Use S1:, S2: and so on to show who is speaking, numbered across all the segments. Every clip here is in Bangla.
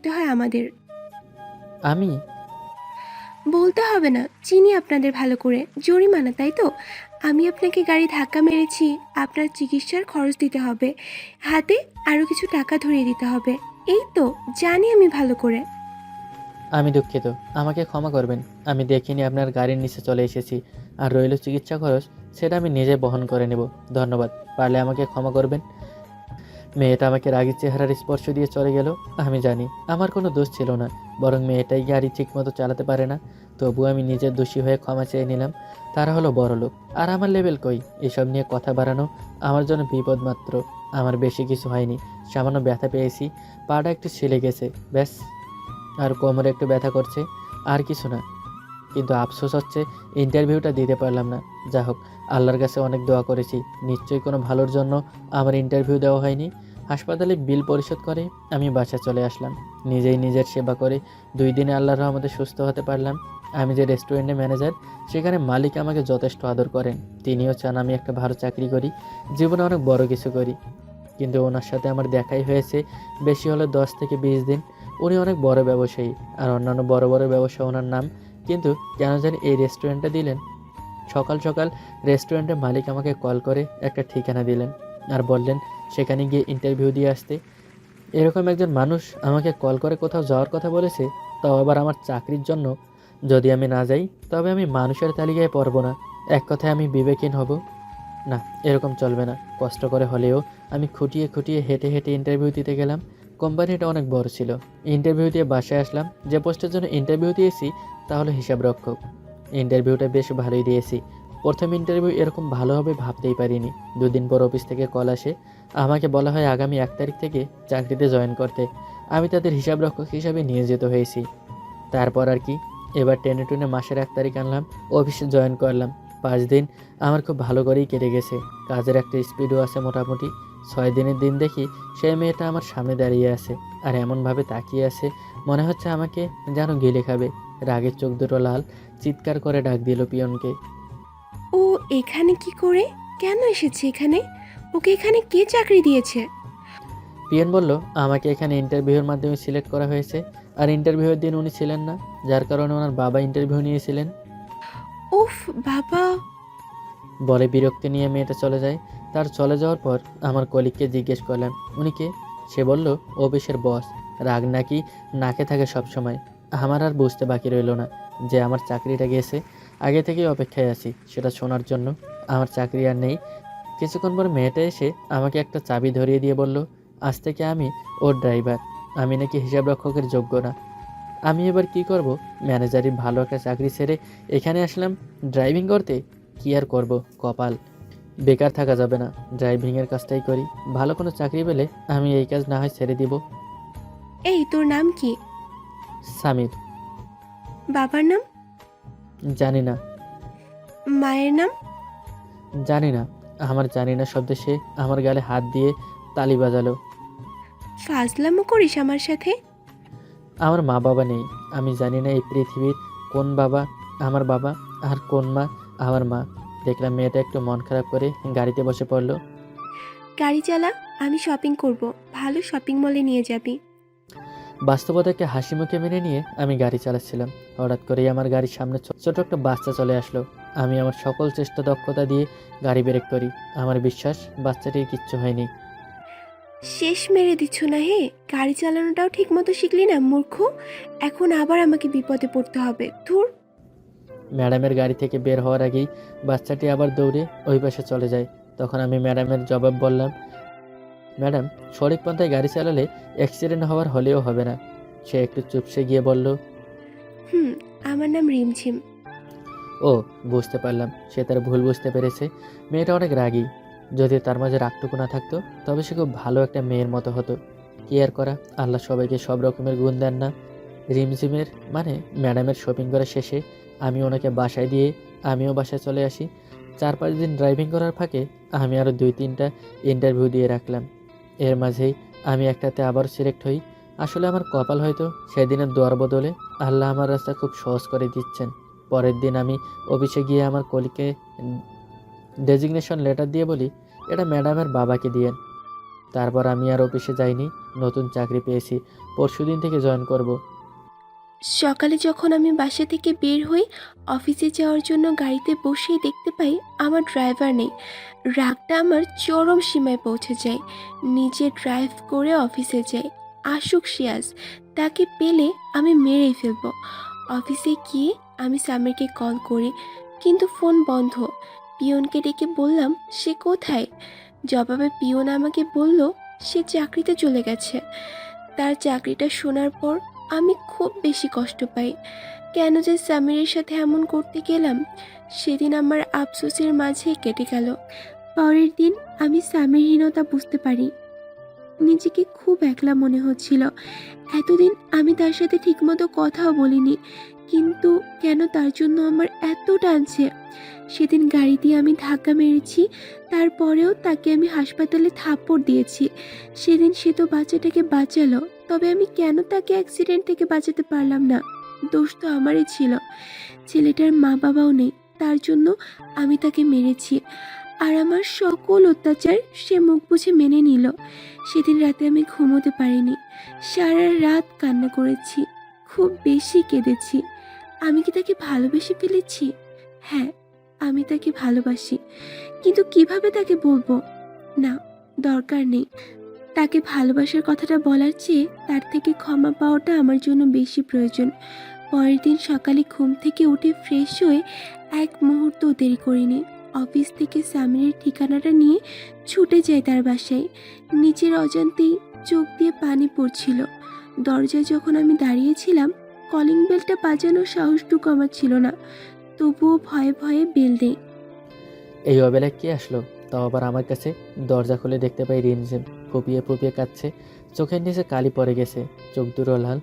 S1: করতে হয় আমাদের।
S2: আমি?
S1: বলতে হবে না, চিনি আপনাদের ভালো করে। জরিমানা, তাই তো? আমি আপনাকে গাড়ি ধাক্কা মেরেছি, আপনার চিকিৎসার খরচ দিতে হবে, হাতে আরও কিছু টাকা ধরিয়ে দিতে হবে। এই তো, জানি আমি ভালো করে।
S2: আমি দুঃখিত, আমাকে ক্ষমা করবেন। আমি দেখিনি আপনার গাড়ির নিচে চলে এসেছি। আর রইল চিকিৎসা খরচ, সেটা আমি নিজে বহন করে নেব। ধন্যবাদ। পারলে আমাকে ক্ষমা করবেন। মেয়েটা আমাকে রাগী চেহারার স্পর্শ দিয়ে চলে গেল। আমি জানি আমার কোনো দোষ ছিল না, বরং মেয়েটাই গাড়ি ঠিকমতো চালাতে পারে না। তবু আমি নিজের দোষী হয়ে ক্ষমা চেয়ে নিলাম। তারা হলো বড়লোক, আর আমার লেভেল কই? এসব নিয়ে কথা বাড়ানো আমার জন্য বিপদ মাত্র। আমার বেশি কিছু হয়নি, সামান্য ব্যথা পেয়েছি, পাটা একটু ছিলে গেছে, ব্যাস। আর কোমরে একটু ব্যথা করছে, আর কিছু না। কিন্তু আফসোস হচ্ছে ইন্টারভিউটা দিতে পারলাম না। যা হোক, আল্লাহর কাছে অনেক দোয়া করেছি, নিশ্চয়ই কোনো ভালোর জন্য আমার ইন্টারভিউ দেওয়া হয়নি। হাসপাতালে বিল পরিশোধ করে আমি বাসায় চলে আসলাম। নিজেই নিজের সেবা করে 2 দিনে আল্লাহর রহমতে সুস্থ হতে পারলাম। আমি যে রেস্টুরেন্টে ম্যানেজার, সেখানে মালিক আমাকে যথেষ্ট আদর করেন। তিনিও চান আমি একটা ভালো চাকরি করি, জীবনে অনেক বড় কিছু করি। কিন্তু ওনার সাথে আমার দেখাই হয়েছে বেশি হলে 10 থেকে 20 দিন। উনি অনেক বড় ব্যবসায়ী, আর অন্যান্য বড় বড় ব্যবসা ওনার নাম। কিন্তু কেন জানি এই রেস্টুরেন্টটা দিলেন। সকাল সকাল রেস্টুরেন্টের মালিক আমাকে কল করে একটা ঠিকানা দিলেন, আর বললেন সেখানে গিয়ে ইন্টারভিউ দিয়ে আসতে। এরকম একজন মানুষ আমাকে কল করে কোথাও যাওয়ার কথা বলেছে, তাও আবার আমার চাকরির জন্য। যদি আমি না যাই, তবে আমি মানুষের তালিকায় পড়ব না। এক কথায় আমি বিবেকহীন হব। না, এরকম চলবে না। কষ্ট করে হলেও আমি খুঁটিয়ে খুঁটিয়ে হেঁটে হেঁটে ইন্টারভিউ দিতে গেলাম। কোম্পানিটা অনেক বড় ছিল। ইন্টারভিউ দিয়ে বাসায় আসলাম। যে পোস্টের জন্য ইন্টারভিউ দিয়েছি তা হলো হিসাবরক্ষক। ইন্টারভিউটা বেশ ভালোই দিয়েছি। প্রথম ইন্টারভিউ এরকম ভালো হবে ভাবতেই পারিনি। 2 দিন পর অফিস থেকে কল আসে। আমাকে বলা হয় আগামী 1 তারিখ থেকে চাকরিতে জয়েন করতে। আমি তাদের হিসাবরক্ষক হিসাবে নিয়োজিত হয়েছি। তারপর আর কি, এবার টেনে টুনে মাসের 1 তারিখ আনলাম, অফিসে জয়েন করলাম। 5 দিন আমার খুব ভালো করেই কেটে গেছে। কাজের একটা স্পিডও আছে মোটামুটি। 6 দিনের দিন দেখি সেই মেয়েটা আমার সামনে দাঁড়িয়ে আছে, আর এমনভাবে তাকিয়ে আছে মনে হচ্ছে আমাকে যেন গিলে খাবে। রাগের চোখ দুটো লাল, চিৎকার করে ডাক দিল পিয়নকে।
S1: ও এখানে কি করে? কেন এসেছে এখানে? ওকে এখানে কে চাকরি দিয়েছে?
S2: পিয়ন বলল আমাকে এখানে ইন্টারভিউর মাধ্যমে সিলেক্ট করা হয়েছে, আর ইন্টারভিউয়ের দিন উনি ছিলেন না, যার কারণে ওনার বাবা ইন্টারভিউ নিয়েছিলেন।
S1: উফ বাবা!
S2: বলে বিরক্তি নিয়ে মেয়েটা চলে যায়। তার চলে যাওয়ার পর আমার কলিগকে জিজ্ঞেস করলাম উনি কে। সে বলল অফিসের বস। রাগ নাকি নাকে থাকে সব সময়। আমার আর বুঝতে বাকি রইল না যে আমার চাকরিটা গেছে। আগে থেকেই অপেক্ষায় আছি সেটা শোনার জন্য। আমার চাকরি আর নেই। কিছুক্ষণ পর মেয়েটা এসে আমাকে একটা চাবি ধরিয়ে দিয়ে বলল আজ থেকে আমি ওর ড্রাইভার। আমি নাকি হিসাবরক্ষকের যোগ্য না। আমি এবার কি করব? ম্যানেজারি ভালো একটা চাকরি ছেড়ে এখানে আসলাম ড্রাইভিং করতে। কি আর করব, কপাল। বেকার থাকা যাবে না, ড্রাইভিংয়ের কাজটাই করি। ভালো কোনো চাকরি পেলে আমি এই কাজ না হয় ছেড়ে দিব।
S1: এই, তোর নাম কি?
S2: সামির।
S1: বাবার নাম?
S2: জানি না।
S1: মায়ের নাম?
S2: জানি না। আমার জানি না শব্দে সে আমার গালে হাত দিয়ে তালি বাজালো।
S1: ফাজলামো করিস আমার সাথে?
S2: আমার মা বাবা নেই। আমি জানি না এই পৃথিবীর কোন বাবা আমার বাবা, আর কোন মা আমার মা। দেখলাম মেয়েটা একটু মন খারাপ করে গাড়িতে বসে পড়লো।
S1: গাড়ি চালা, আমি শপিং করব। ভালো শপিং মলে নিয়ে যাবি।
S2: বাস্তবতাকে হাসি মুখে মেনে নিয়ে আমি গাড়ি চালাচ্ছিলাম। হঠাৎ করেই আমার গাড়ির সামনে ছোট একটা বাচ্চা চলে আসলো। আমি আমার সকল চেষ্টা দক্ষতা দিয়ে গাড়ি ব্রেক করি। আমার বিশ্বাস বাচ্চাটির কিচ্ছু হয়নি।
S1: শেষ মেরে দিচ্ছ না হে? গাড়ি চালানোটাও ঠিক মতো শিখলি না, মূর্খ। এখন আবার আমাকে বিপদে পড়তে হবে। ধুর!
S2: ম্যাডামের গাড়ি থেকে বের হওয়ার আগেই বাচ্চাটি আবার দৌড়ে ওই পাশে চলে যায়। তখন আমি ম্যাডামের জবাব বললাম, ম্যাডাম, সঠিক পন্থায় গাড়ি চালালে অ্যাক্সিডেন্ট হওয়ার হলেও হবে না। সে একটু চুপসে গিয়ে বলল,
S1: হুম, আমার নাম রিমঝিম।
S2: ও, বুঝতে পারলাম সে তার ভুল বুঝতে পেরেছে। মেয়েটা অনেক রাগী। যদি তার মাঝে রাগটুকু না থাকতো, তবে সে খুব ভালো একটা মেয়ের মতো হতো। কি আর করা, আল্লাহ সবাইকে সব রকমের গুণ দেন না। রিমঝিমের মানে ম্যাডামের শপিং করা শেষে আমি ওনাকে বাসায় দিয়ে আমিও বাসায় চলে আসি। 4-5 দিন ড্রাইভিং করার ফাঁকে আমি আরও 2-3টা ইন্টারভিউ দিয়ে রাখলাম। এর মাঝেই আমি একটাতে আবার সিলেক্ট হই। আসলে আমার কপাল হয়তো সেদিনের দোয়ার বদলে আল্লাহ আমার রাস্তা খুব সহজ করে দিচ্ছেন। পরের দিন আমি অফিসে গিয়ে আমার কলিগকে ডেজিগনেশন লেটার দিয়ে বলি এটা ম্যাডামের বাবাকে দিয়েন। তারপর আমি আর অফিসে যাইনি। নতুন চাকরি পেয়েছি, পরশুদিন থেকে জয়েন করব।
S1: সকালে যখন আমি বাসা থেকে বের হই অফিসে যাওয়ার জন্য গাড়িতে বসেই দেখতে পাই আমার ড্রাইভার নেই। রাগটা আমার চরম সীমায় পৌঁছে যায়। নিজে ড্রাইভ করে অফিসে যাই। আসুক সিয়াজ, তাকে পেলে আমি মেরেই ফেলবো। অফিসে গিয়ে আমি সামিরকে কল করি, কিন্তু ফোন বন্ধ। পিয়নকে ডেকে বললাম সে কোথায়। জবাবে পিয়ন আমাকে বলল সে চাকরিতে চলে গেছে। তার চাকরিটা শোনার পর আমি খুব বেশি কষ্ট পাই। কেন যে সামিরের সাথে এমন করতে গেলাম, সেদিন আমার আফসোসের মাঝেই কেটে গেল। পরের দিন আমি সামিরহীনতা বুঝতে পারি। নিজেকে খুব একলা মনে হচ্ছিল। এতদিন আমি তার সাথে ঠিকমতো কথাও বলিনি, কিন্তু কেন তার জন্য আমার এত টানছে। সেদিন গাড়ি দিয়ে আমি ধাক্কা মেরেছি, তারপরেও তাকে আমি হাসপাতালে থাপ্পড় দিয়েছি। সেদিন সে তো বাচ্চাটাকে বাঁচালো, তবে আমি কেন তাকে অ্যাক্সিডেন্ট থেকে বাঁচাতে পারলাম না? দোষ তো আমারই ছিল। ছেলেটার মা বাবাও নেই, তার জন্য আমি তাকে মেরেছি। আর আমার সকল অত্যাচার সে মুখ বুঝে মেনে নিল। সেদিন রাতে আমি ঘুমোতে পারিনি, সারা রাত কান্না করেছি, খুব বেশি কেঁদেছি। আমি কি তাকে ভালোবেসে ফেলেছি? হ্যাঁ, আমি তাকে ভালোবাসি, কিন্তু কিভাবে তাকে বলবো? না, দরকার নেই। তাকে ভালোবাসার কথাটা বলার চেয়ে তার থেকে ক্ষমা পাওয়াটা আমার জন্য বেশি প্রয়োজন। পরের দিন সকালে ঘুম থেকে উঠে ফ্রেশ হয়ে এক মুহূর্তও দেরি করিনি। অফিস থেকে সামিরের ঠিকানাটা নিয়ে ছুটে যাই তার বাসায়। নিজের অজান্তেই চোখ দিয়ে পানি পড়ছিল। দরজায় যখন আমি দাঁড়িয়েছিলাম, কলিং বেলটা বাজানোর সাহসটুকু আমার ছিল না। তবুও ভয়ে ভয়ে বেল দেই।
S2: এই অবেলায় কে আসলো, তাও আবার আমার কাছে? দরজা খুলে দেখতে পাই রিমঝিম ফুপিয়ে ফুপিয়ে কাঁদছে। চোখের নিচে কালি পড়ে গেছে, চোখ দুটো লাল।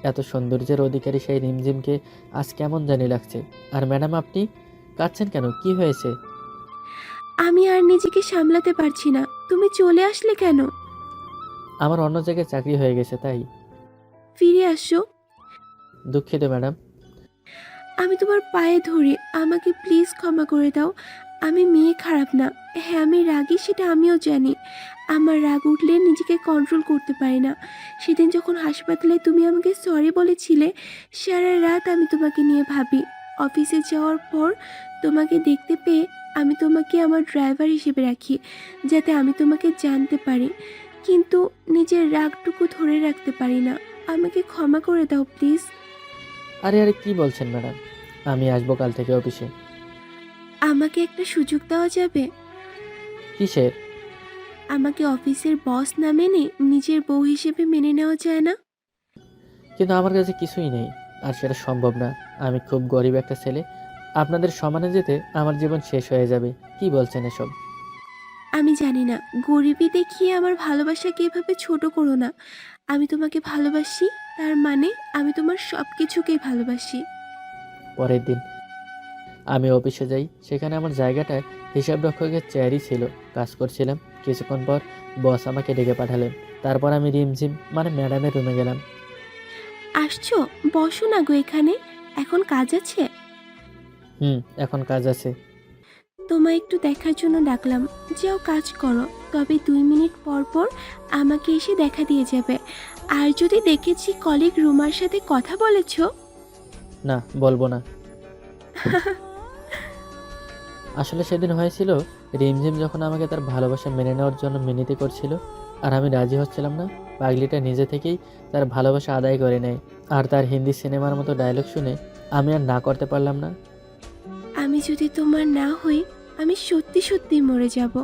S2: এত সৌন্দর্যের অধিকারী সেই রিমঝিমকে আজ কেমন জানি লাগছে। আর ম্যাডাম, আপনি কাঁদছেন কেন? কি হয়েছে?
S1: আমি আর নিজেকে সামলাতে পারছি না। তুমি চলে আসলে কেন?
S2: আমার অন্য জায়গায় চাকরি হয়ে গেছে, তাই।
S1: ফিরে আসো।
S2: দুঃখিত ম্যাডাম।
S1: আমি তোমার পায়ে ধরি, আমাকে প্লিজ ক্ষমা করে দাও। আমি মেয়ে খারাপ না। হ্যাঁ, আমি রাগী, সেটা আমিও জানি। আমার রাগ উঠলে নিজেকে কন্ট্রোল করতে পারি না। সেদিন যখন হাসপাতালে তুমি আমাকে সরি বলেছিলে, সারা রাত আমি তোমাকে নিয়ে ভাবি। অফিসে যাওয়ার পর তোমাকে দেখতে পেয়ে আমি তোমাকে আমার ড্রাইভার হিসেবে রাখি, যাতে আমি তোমাকে জানতে পারি। কিন্তু নিজের রাগটুকু ধরে রাখতে পারি না। আমাকে ক্ষমা করে দাও প্লিজ।
S2: আরে আরে, কি বলছেন ম্যাডাম? আমি আসবো কাল থেকে অফিসে।
S1: আমাকে একটা সুযোগ দেওয়া যাবে?
S2: কিসের?
S1: আমাকে অফিসের বস না মেনে নিজের বউ হিসেবে মেনে নেওয়া যায় না?
S2: কিন্তু আমার কাছে কিছুই নেই, আর সেটা সম্ভব না। আমি খুব গরিব একটা ছেলে। আপনাদের সমানে যেতে আমার জীবন শেষ হয়ে যাবে। কি বলছেন এসব?
S1: আমি জানি না, গরিবী দেখিয়ে আমার ভালোবাসাকে এভাবে ছোট করো না। আমি তোমাকে ভালোবাসি, তার মানে আমি তোমার সব কিছুকেই ভালোবাসি।
S2: পরের দিন আমি অফিসে যাই। সেখানে আমার জায়গাটায় হিসাব রক্ষকের চেয়ারই ছিল। কাজ করছিলাম। কিছুক্ষণ পর বস আমাকে ডেকে পাঠালেন। তারপর আমি রিমঝিম মানে ম্যাডামের রুমে গেলাম।
S1: আসছো? বসো না গো এখানে, এখন কাজ আছে।
S2: এখন কাজ আছে।
S1: তোমায় একটু দেখার জন্য ডাকলাম। যাও কাজ করো, তবে 2 মিনিট পর পর আমাকে এসে দেখা দিয়ে যাবে। আর যদি দেখেছি কলিগ রুমার সাথে কথা বলেছো।
S2: না, বলবো না। আসলে সেদিন হয়েছিল, রিমঝিম যখন আমাকে তার ভালোবাসা মেনে নেওয়ার জন্য মিনতি করছিল, আর আমি রাজি হচ্ছিলাম না, পাগলিটা নিজে থেকেই তার ভালোবাসা আদায় করে নেয়। আর তার হিন্দি সিনেমার মতো ডায়লগ শুনে আমি আর না করতে পারলাম না।
S1: আমি যদি তোমার না হই, আমি সত্যি সত্যি মরে যাব।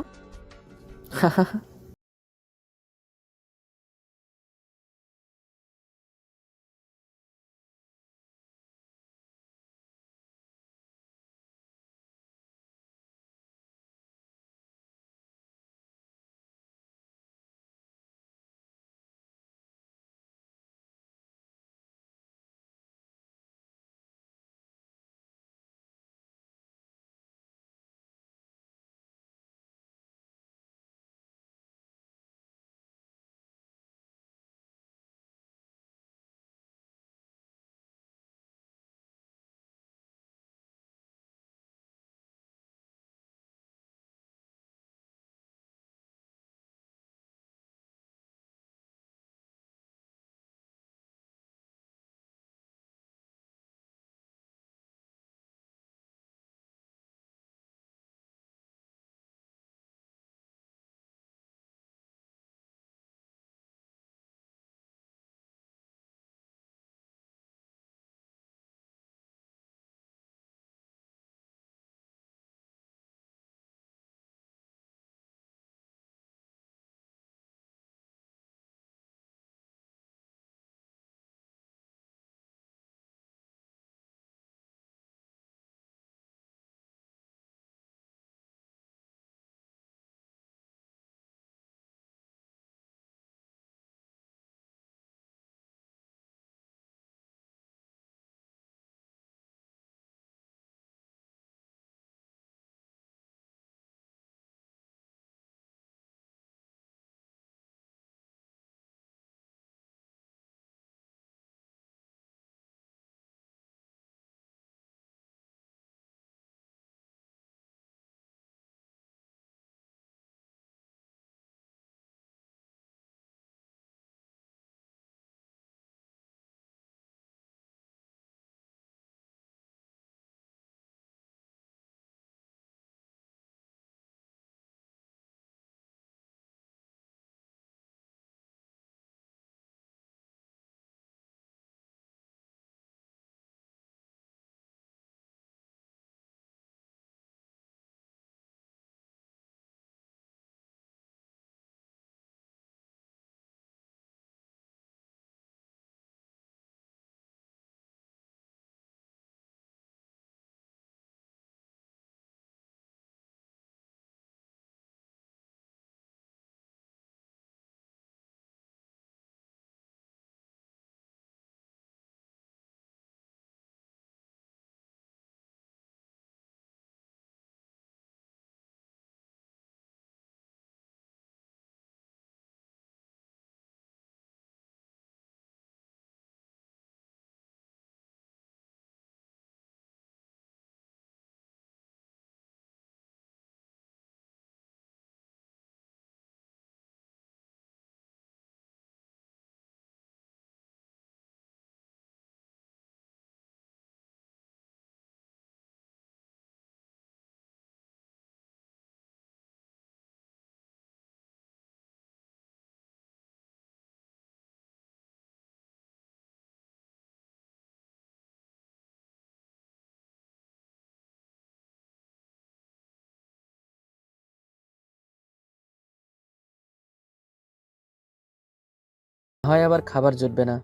S2: হয় আবার খাবার জুটবে না।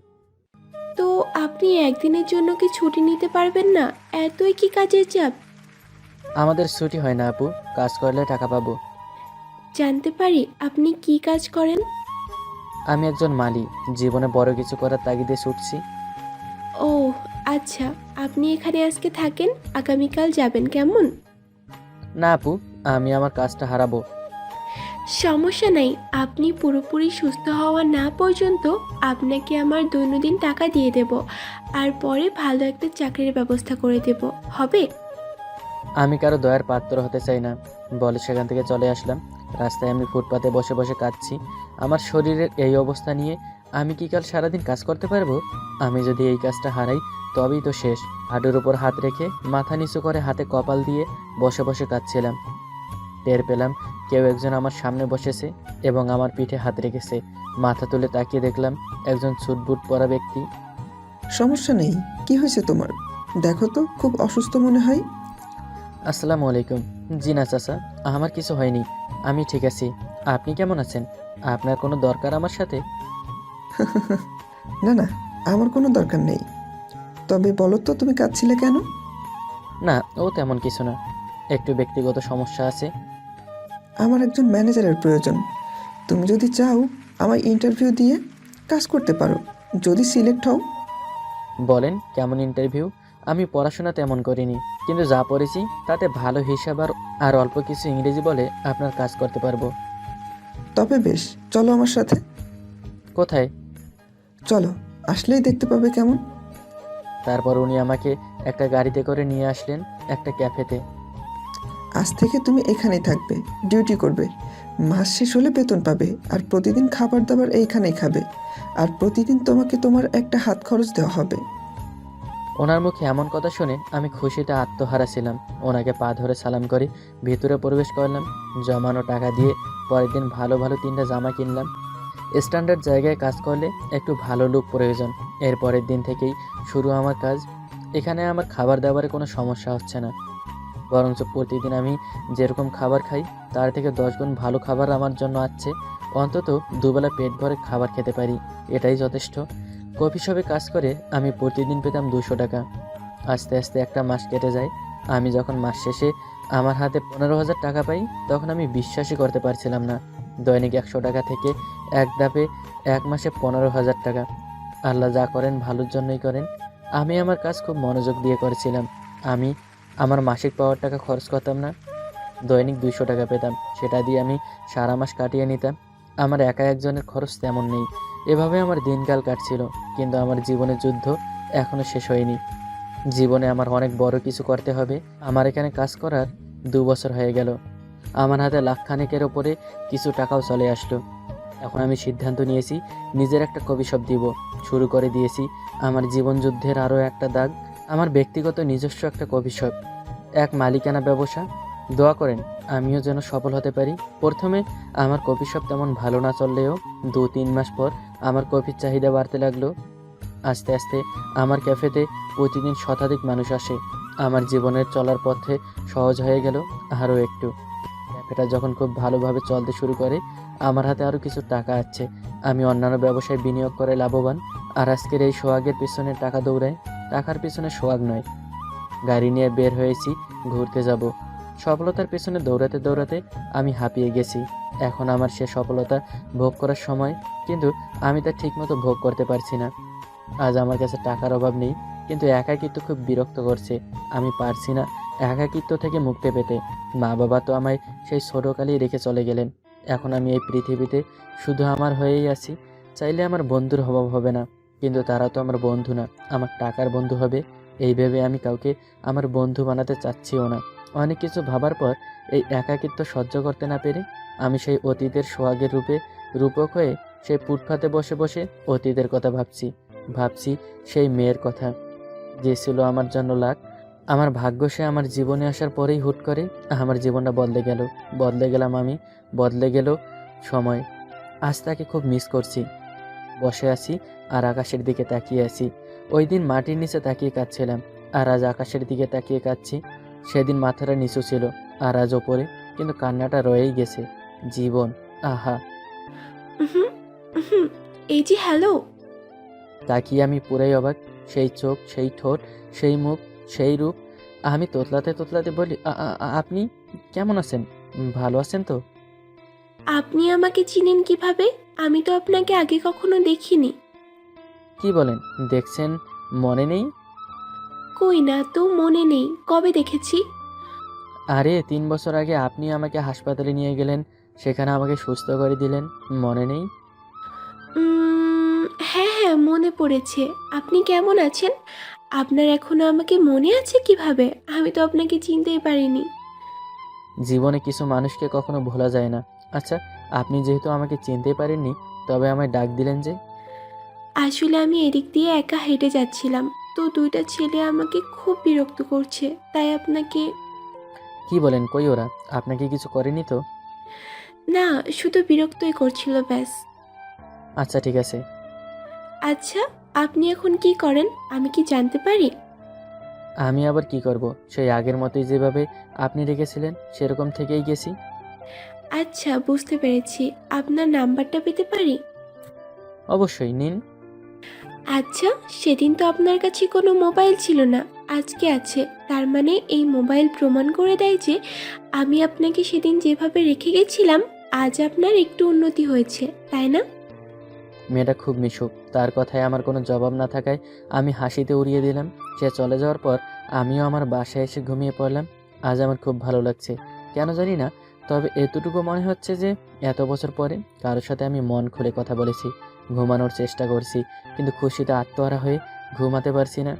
S1: তো আপনি একদিনের জন্য কি ছুটি নিতে পারবেন না? এতই কি কাজের চাপ?
S2: আমাদের ছুটি হয় না আপু, কাজ করলে টাকা পাবো।
S1: জানতে পারি আপনি কি কাজ করেন?
S2: আমি একজন মালি, জীবনে বড় কিছু করার তাগিদে ছুটছি।
S1: ও আচ্ছা, আপনি এখানে আজকে থাকেন, আগামীকাল যাবেন কেমন?
S2: না আপু, আমি আমার কাজটা হারাবো।
S1: সমস্যা নাই, আপনি পুরোপুরি সুস্থ হওয়া না পর্যন্ত আপনাকে আমার দৈনন্দিন টাকা দিয়ে দেব, আর পরে ভালো একটা চাকরির ব্যবস্থা করে দেব। হবে?
S2: আমি কারো দয়ার পাত্র হতে চাই না বলে সেখান থেকে চলে আসলাম। রাস্তায় আমি ফুটপাতে বসে বসে কাঁদছি। আমার শরীরের এই অবস্থা নিয়ে আমি কি কাল সারাদিন কাজ করতে পারবো? আমি যদি এই কাজটা হারাই তবেই তো শেষ। হাঁটুর উপর হাত রেখে মাথা নিচু করে হাতে কপাল দিয়ে বসে বসে কাঁদছিলাম। টের পেলাম কেউ একজন আমার সামনে বসেছে এবং আমার পিঠে হাত রেখেছে। মাথা তুলে তাকিয়ে দেখলাম একজন ছুটবুট পরা ব্যক্তি।
S3: সমস্যা নেই, কি হয়েছে তোমার? দেখো তো, খুব অসুস্থ মনে হয়।
S2: আসসালামু আলাইকুম। জি না চাচা, আমার কিছু হয়নি, আমি ঠিক আছি। আপনি কেমন আছেন? আপনার কোনো দরকার আমার সাথে?
S3: না না, আমার কোনো দরকার নেই। তবে বলো তো, তুমি কাঁদছিলে কেন?
S2: না, ও তেমন কিছু না, একটু ব্যক্তিগত সমস্যা আছে।
S3: আমার একজন ম্যানেজারের প্রয়োজন। তুমি যদি চাও, আমার ইন্টারভিউ দিয়ে কাজ করতে পারো। যদি সিলেক্ট হও।
S2: বলেন কেমন ইন্টারভিউ? আমি পড়াশোনা তেমন করিনি, কিন্তু যা পড়েছি তাতে ভালো হিসাব আর অল্প কিছু ইংরেজি বলে আপনার কাজ করতে পারবো।
S3: তবে বেশ, চলো আমার সাথে।
S2: কোথায়?
S3: চলো, আসলেই দেখতে পাবে কেমন।
S2: তারপর উনি আমাকে একটা গাড়িতে করে নিয়ে আসলেন একটা ক্যাফেতে।
S3: আজ থেকে তুমি এখানেই থাকবে, ডিউটি করবে। মাস শেষ হলে বেতন পাবে, আর প্রতিদিন খাবার দাবার এইখানেই খাবে। আর প্রতিদিন তোমাকে তোমার একটা হাত খরচ দেওয়া হবে।
S2: ওনার মুখে এমন কথা শুনে আমি খুশিতে আত্মহারা ছিলাম। ওনাকে পা ধরে সালাম করে ভিতরে প্রবেশ করলাম। জমানো টাকা দিয়ে পরের দিন ভালো ভালো 3টা জামা কিনলাম। স্ট্যান্ডার্ড জায়গায় কাজ করলে একটু ভালো লুক প্রয়োজন। এর পরের দিন থেকেই শুরু আমার কাজ। এখানে আমার খাবার দাবারে কোনো সমস্যা হচ্ছে না, বরঞ্চ প্রতিদিন আমি যেরকম খাবার খাই তার থেকে 10 গুণ ভালো খাবার আমার জন্য আছে। অন্তত দুবেলা পেট ভরে খাবার খেতে পারি, এটাই যথেষ্ট। কফি শপে কাজ করে আমি প্রতিদিন পেতাম 200 টাকা। আস্তে আস্তে একটা মাস কেটে যায়। আমি যখন মাস শেষে আমার হাতে 15,000 টাকা পাই তখন আমি বিশ্বাসই করতে পারছিলাম না। দৈনিক 100 টাকা থেকে এক ধাপে এক মাসে 15,000 টাকা। আল্লাহ যা করেন ভালোর জন্যই করেন। আমি আমার কাজ খুব মনোযোগ দিয়ে করেছিলাম। আমি আমার মাসিক পাওয়ার টাকা খরচ করতাম না। দৈনিক 200 টাকা পেতাম, সেটা দিয়ে আমি সারা মাস কাটিয়ে নিতাম। আমার একা একজনের খরচ তেমন নেই। এভাবে আমার দিনকাল কাটছিল। কিন্তু আমার জীবনের যুদ্ধ এখনো শেষ হয়নি। জীবনে আমার অনেক বড় কিছু করতে হবে। আমার এখানে কাজ করার 2 বছর হয়ে গেল। আমার হাতে লাখখানেকের ওপরে কিছু টাকাও চলে আসলো। এখন আমি সিদ্ধান্ত নিয়েছি নিজের একটা কফি শপ দিব। শুরু করে দিয়েছি আমার জীবন যুদ্ধের আরও একটা দাগ, আমার ব্যক্তিগত নিজস্ব একটা কফি শপ, এক মালিকানা ব্যবসা। দোয়া করেন আমিও যেন সফল হতে পারি। প্রথমে আমার কফি শপ তেমন ভালো না চললেও 2-3 মাস পর আমার কফির চাহিদা বাড়তে লাগলো। আস্তে আস্তে আমার ক্যাফেতে প্রতিদিন শতাধিক মানুষ আসে। আমার জীবনের চলার পথে সহজ হয়ে গেল আরও একটু। ক্যাফেটা যখন খুব ভালোভাবে চলতে শুরু করে আমার হাতে আরও কিছু টাকা আছে। আমি অন্যান্য ব্যবসায় বিনিয়োগ করে লাভবান। আর আজকের এই সোহাগের পিছনে টাকা দৌড়ায়, টাকার পিছনে সোহাগ নয়। গাড়ি নিয়ে বের হয়েছি, ঘুরতে যাব। সফলতার পেছনে দৌড়াতে দৌড়াতে আমি হাঁপিয়ে গেছি। এখন আমার সে সফলতা ভোগ করার সময়, কিন্তু আমি তা ঠিকমতো ভোগ করতে পারছি না। আজ আমার কাছে টাকার অভাব নেই, কিন্তু একাকিত্ব খুব বিরক্ত করছে। আমি পারছি না একাকিত্ব থেকে মুক্তি পেতে। মা বাবা তো আমায় সেই ছোটকালেই রেখে চলে গেলেন। এখন আমি এই পৃথিবীতে শুধু আমার হয়েই আছি। চাইলে আমার বন্ধুর অভাব হবে না, কিন্তু তারা তো আমার বন্ধু না, আমার টাকার বন্ধু হবে। এই ভেবে আমি কাউকে আমার বন্ধু বানাতে চাচ্ছিও না। অনেক কিছু ভাবার পর এই একাকিত্ব সহ্য করতে না পেরে আমি সেই অতীতের সোহাগের রূপে রূপক হয়ে সেই ফুটপাতে বসে বসে অতীতের কথা ভাবছি। ভাবছি সেই মেয়ের কথা যে ছিল আমার জন্য লাখ। আমার ভাগ্য সে আমার জীবনে আসার পরেই হুট করে আমার জীবনটা বদলে গেল। বদলে গেলাম আমি, বদলে গেল সময়। আজ তাকে খুব মিস করছি। বসে আছি আর আকাশের দিকে তাকিয়ে আছি। ওই দিন মাটির নিচে তাকিয়ে কাঁদছিলাম, আর আজ আকাশের দিকে তাকিয়ে কাঁদছি। সেদিন মাথাটা নিচু ছিল, আর আজ ওপরে, কিন্তু কান্নাটা রয়েই গেছে। জীবন, আহা।
S1: উহুম, উহুম, এই যে হ্যালো।
S2: তাকিয়ে আমি পুরাই অবাক। সেই চোখ, সেই ঠোঁট, সেই মুখ, সেই রূপ। আমি তোতলাতে তোতলাতে বলি, আপনি কেমন আছেন? ভালো আছেন তো?"
S1: আপনি আমাকে চিনেন কিভাবে? আমি তো আপনাকে আগে কখনো দেখিনি।
S2: "কি বলেন? দেখছেন মনে নেই?"
S1: কই না তো, মনে নেই। কবে দেখেছি?
S2: "আরে 3 বছর আগে আপনি আমাকে হাসপাতালে নিয়ে গেলেন, সেখানে আমাকে সুস্থ করে দিলেন, মনে নেই?"
S1: হ্যাঁ হ্যাঁ, মনে পড়েছে। আপনি কেমন আছেন? আপনার এখনো আমাকে মনে আছে কিভাবে? আমি তো আপনাকে চিনতেই পারিনি।
S2: জীবনে কিছু মানুষকে কখনো ভোলা যায় না। আচ্ছা, আপনি যেহেতু আমাকে চিনতে পারেননি, তবে আমায় ডাক দিলেন যে?
S1: আসলে আমি এদিক দিয়ে একা হেঁটে যাচ্ছিলাম, তো দুইটা ছেলে আমাকে খুব বিরক্ত করছে, তাই আপনাকে।
S2: কি বলেন, কই ওরা? আপনাকে কিছু করেনি তো?
S1: না, শুধু বিরক্তই করছিল ব্যাস।
S2: আচ্ছা, ঠিক আছে।
S1: আচ্ছা, আপনি এখন কি করেন আমি কি জানতে পারি?
S2: আমি আবার কি করব? সেই আগের মতোই, যেভাবে আপনি রেখেছিলেন সেরকম থেকেই গেছি।
S1: আচ্ছা, বুঝতে পেরেছি। আপনার নাম্বারটা পেতে পারি?
S2: অবশ্যই নিন।
S1: আচ্ছা, সেদিন তো আপনার কাছে কোনো মোবাইল ছিল না, আজকে আছে। তার মানে এই মোবাইল প্রমাণ করে দেয় যে আমি আপনাকে সেদিন যেভাবে রেখে গেছিলাম, আজ আপনার একটু উন্নতি হয়েছে, তাই না?
S2: মেয়েটা খুব মিশুক। তার কথায় আমার কোনো জবাব না থাকায় আমি হাসিতে উড়িয়ে দিলাম। সে চলে যাওয়ার পর আমিও আমার বাসায় এসে ঘুমিয়ে পড়লাম। আজ আমার খুব ভালো লাগছে, কেন জানি না। তবে এতটুকু মনে হচ্ছে যে এত বছর পরে কারোর সাথে আমি মন খুলে কথা বলেছি, ঘুমানোর চেষ্টা করছি, কিন্তু খুশিতে আত্মহারা হয়ে ঘুমাতে পারছি না।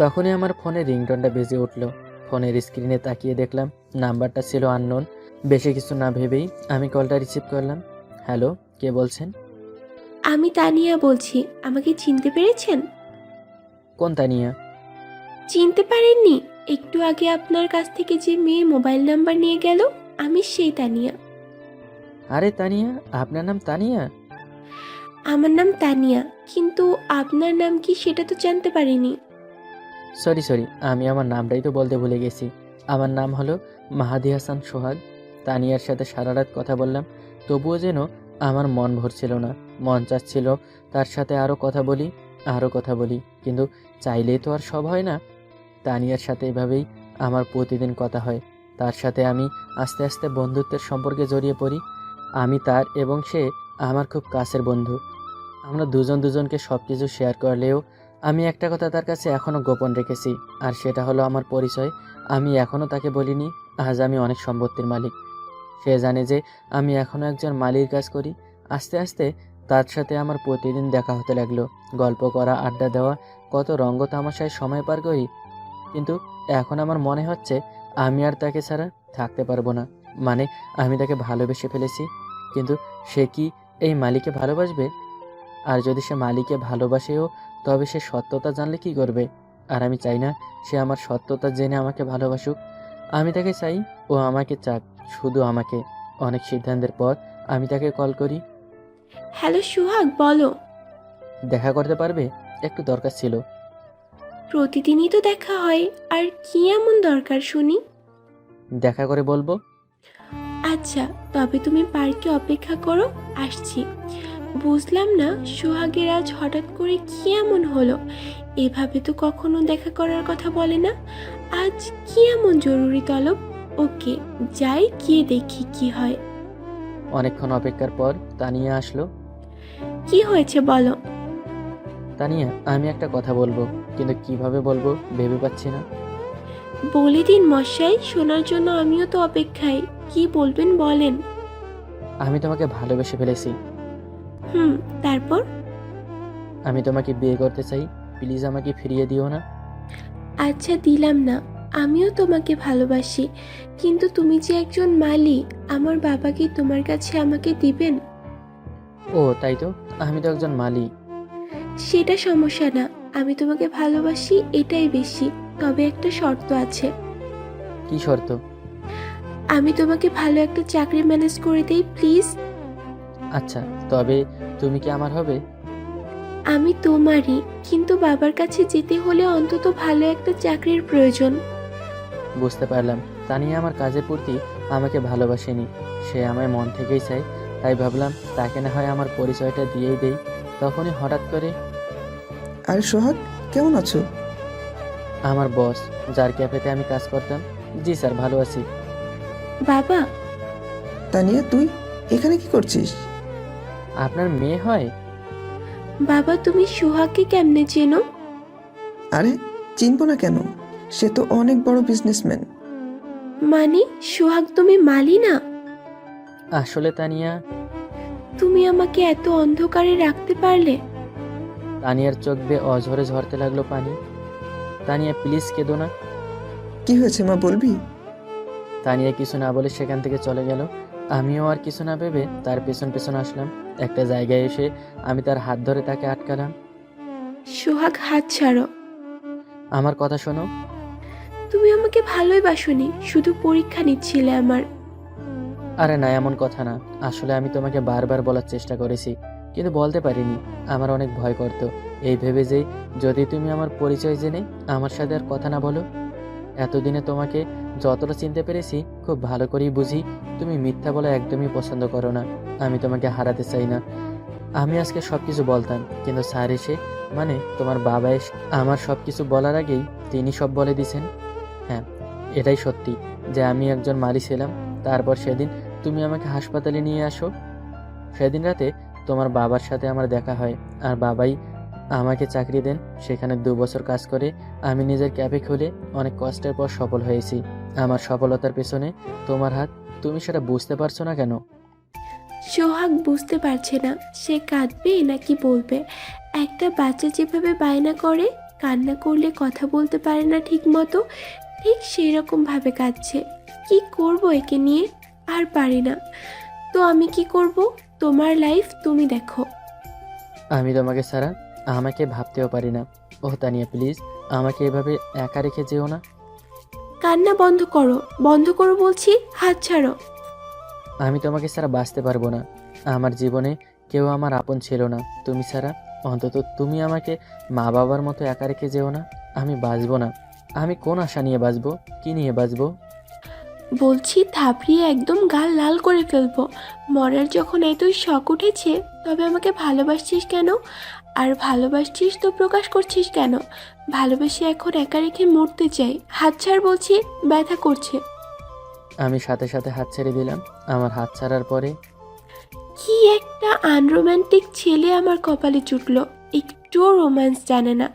S2: তখনই আমার ফোনে রিংটোনটা বেজে উঠল। ফোনের স্ক্রিনে তাকিয়ে দেখলাম নাম্বারটা ছিল আননোন। বেশি কিছু না ভেবেই আমি কলটা রিসিভ করলাম। হ্যালো, কে বলছেন?
S1: আমি তানিয়া বলছি। আমাকে চিনতে পেরেছেন?
S2: কোন তানিয়া?
S1: চিনতে পারেননি? একটু আগে আপনার কাছ থেকে যে মেয়ে মোবাইল নাম্বার নিয়ে গেল, আমি সেই তানিয়া।
S2: আরে তানিয়া, আপনার নাম তানিয়া?
S1: আমার নাম তানিয়া, কিন্তু আপনার নাম কি সেটা তো জানতে পারিনি।
S2: সরি সরি, আমি আমার নামটাই তো বলতে ভুলে গেছি। আমার নাম হলো মাহাদি হাসান সোহাগ। তানিয়ার সাথে সারা রাত কথা বললাম, তবুও যেন আমার মন ভরছিল না। মন চাচ্ছিল তার সাথে আরও কথা বলি, আরও কথা বলি, কিন্তু চাইলেই তো আর সব হয় না। তানিয়ার সাথে এভাবেই আমার প্রতিদিন কথা হয়। তার সাথে আমি আস্তে আস্তে বন্ধুত্বের সম্পর্কে জড়িয়ে পড়ি। আমি তার এবং সে আমার খুব কাছের বন্ধু। আমরা দুজন দুজনকে সব কিছু শেয়ার করলেও আমি একটা কথা তার কাছে এখনও গোপন রেখেছি, আর সেটা হলো আমার পরিচয়। আমি এখনও তাকে বলিনি আজ আমি অনেক সম্পত্তির মালিক। সে জানে যে আমি এখনও একজন মালির কাজ করি। আস্তে আস্তে তার সাথে আমার প্রতিদিন দেখা হতে লাগলো, গল্প করা, আড্ডা দেওয়া, কত রঙ্গ তামাশায় সময় পার করি। কিন্তু এখন আমার মনে হচ্ছে আমি আর তাকে ছাড়া থাকতে পারবো না। মানে আমি তাকে ভালোবেসে ফেলেছি, কিন্তু সে কি এই মালিকে ভালোবাসবে? আর যদি সে মালিকে ভালোবাসেও, তবে সে সত্যতা জানলে কি করবে? আর আমি চাই না সে আমার সত্যতা জেনে আমাকে ভালোবাসুক। আমি তাকে চাই, ও আমাকে চাক, শুধু আমাকে। অনেক সিদ্ধান্তের পর আমি তাকে কল করি।
S1: হ্যালো সুহাগ, বলো।
S2: দেখা করতে পারবে? একটু দরকার ছিল।
S1: প্রতিদিনই তো দেখা হয়, আর কি এমন দরকার শুনি?
S2: দেখা করে বলবো।
S1: আচ্ছা, তবে তুমি পার্কে অপেক্ষা করো, আসছি। বুঝলাম না সোহাগের আজ হঠাৎ করে কি এমন হলো। এভাবে তো কখনো দেখা করার কথা বলে না। আজ কি এমন জরুরি তলব? ওকে, যাই, গিয়ে দেখি কি হয়।
S2: অনেকক্ষণ অপেক্ষার পর তানিয়া আসলো।
S1: কি হয়েছে বলো।
S2: তানিয়া, আমি একটা কথা বলবো, কিন্তু কিভাবে বলবো ভেবে পাচ্ছি না।
S1: বলে দিন মশাই, শোনার জন্য আমিও তো অপেক্ষায়। কি বলবেন বলেন।
S2: আমি তোমাকে ভালোবেসে ফেলেছি।
S1: হুম, তারপর?
S2: আমি তোমাকে বিয়ে করতে চাই। প্লিজ আমাকে ফিরিয়ে দিও না।
S1: আচ্ছা, দিলাম না। আমিও তোমাকে ভালোবাসি, কিন্তু তুমি যে একজন মালি, আমার বাবা কি তোমার কাছে আমাকে দিবেন?
S2: ও তাই তো, আমি তো একজন মালি।
S1: সেটা সমস্যা না, আমি তোমাকে ভালোবাসি এটাই বেশি। তবে একটা শর্ত আছে।
S2: কি শর্ত?
S1: আমি তোমাকে ভালো একটা চাকরি ম্যানেজ করে দেই, প্লিজ।
S2: আচ্ছা, তবে তুমি কি আমার হবে?
S1: আমি তোমারই, কিন্তু বাবার কাছে যেতে হলে অন্তত ভালো একটা চাকরির প্রয়োজন।
S2: বুঝতে পারলাম তানিয়া আমার কাজের প্রতি আমাকে ভালোবাসেনি, সে আমায় মন থেকেই চায়। তাই ভাবলাম তাকে না হয় আমার পরিচয়টা দিয়েই দেই। তখনই হঠাৎ করে
S3: আরে সোহাগ, কেমন আছো?
S2: আমার বস, যার ক্যাফেতে আমি কাজ করতাম। জি স্যার, ভালো আছি।
S1: বাবা,
S3: তানিয়া, তুই এখানে কি করছিস?
S2: আপনার মেয়ে হয়?
S1: বাবা তুমি সোহাগকে কেমনে চেনো?
S3: আরে, চিনবো না কেন? সে তো অনেক বড় বিজনেসম্যান।
S1: মানে সোহাগ তুমি মালি না?
S2: আসলে তানিয়া।
S1: তুমি আমাকে এত অন্ধকারে রাখতে পারলে?
S2: তানিয়ার চোখ বেয়ে অঝরে ঝরতে লাগলো পানি। তানিয়া প্লিজ কেঁদো না।
S3: কি হয়েছে মা, বলবি?
S2: তানিয়া কিছু না বলে সেখান থেকে চলে গেল। আমিও আর কিছু না ভেবে তার পেছন পেছন আসলাম। একটা জায়গায় এসে আমি তার হাত ধরে তাকে আটকালাম।
S1: সোহাগ হাত ছাড়ো।
S2: আমার কথা শোনো।
S1: তুমি আমাকে ভালোই বাসনি, শুধু পরীক্ষা নিচ্ছিলে আমার।
S2: আরে না, এমন কথা না। আসলে আমি তোমাকে বারবার বলার চেষ্টা করেছি, কিন্তু বলতে পারিনি। আমার অনেক ভয় করতো, এই ভেবে যে যদি তুমি আমার পরিচয় জেনে আমার সাথে আর কথা না বলো। এতদিনে তোমাকে যতটা চিনতে পেরেছি খুব ভালো করেই বুঝি তুমি মিথ্যা বলা একদমই পছন্দ করো না। আমি তোমাকে হারাতে চাই না। আমি আজকে সবকিছু বলতাম, কিন্তু স্যার এসে, মানে তোমার বাবা এসে আমার সবকিছু বলার আগেই তিনি সব বলে দিছেন। হ্যাঁ, এটাই সত্যি যে আমি একজন মালি ছিলাম। তারপর সেদিন তুমি আমাকে হাসপাতালে নিয়ে আসো। সেদিন রাতে তোমার বাবার সাথে আমার দেখা হয়, আর বাবাই আমাকে চাকরি দেন। সেখানে 2 বছর কাজ করে আমি নিজের ক্যাফে খুলে অনেক কষ্টের পর সফল হয়েছি। আমার সফলতার পেছনে তোমার হাত। তুমি সেটা বুঝতে পারছো না কেন?
S1: সোহাগ বুঝতে পারছে না সে কাঁদবে নাকি বলবে। একটা বাচ্চা যেভাবে বায়না করে, কান্না করলে কথা বলতে পারে না ঠিক মতো, ঠিক সেই রকম ভাবে কাঁদছে। কি করব একে নিয়ে? আর পারি না। তো আমি কি করব? তোমার লাইফ তুমি দেখো।
S2: আমি তোমাকে ছাড়া আমাকে ভাবতেও পারি না। ও তানিয়া, প্লিজ আমাকে এভাবে একা রেখে যেও না।
S1: কান্না বন্ধ করো, বন্ধ করো বলছি, হাত ছাড়ো।
S2: আমি তোমাকে ছাড়া বাঁচতে পারবো না। আমার জীবনে কেউ আমার আপন ছিল না তুমি ছাড়া। অন্তত তুমি আমাকে মা বাবার মতো একা রেখে যেও না। আমি বাঁচবো না। আমি কোন আশা নিয়ে বাঁচবো? কি নিয়ে বাঁচবো?
S1: বলছি থাপড়িয়ে একদম গাল লাল করে ফেলবো। মরার যখন এতই শখ উঠেছে, তবে আমাকে ভালোবাসছিস কেন? আর ভালোবাসছিস তো প্রকাশ করছিস কেন? ভালোবেসে এখন একা রেখে মরতে চাই। হাত ছাড় বলছি, ব্যথা করছে।
S2: আমি সাথে সাথে হাত ছেড়ে দিলাম। আমার হাত ছাড়ার পরে
S1: কি একটা আনরোম্যান্টিক ছেলে আমার কপালে জুটলো। একটুও রোম্যান্স জানে না,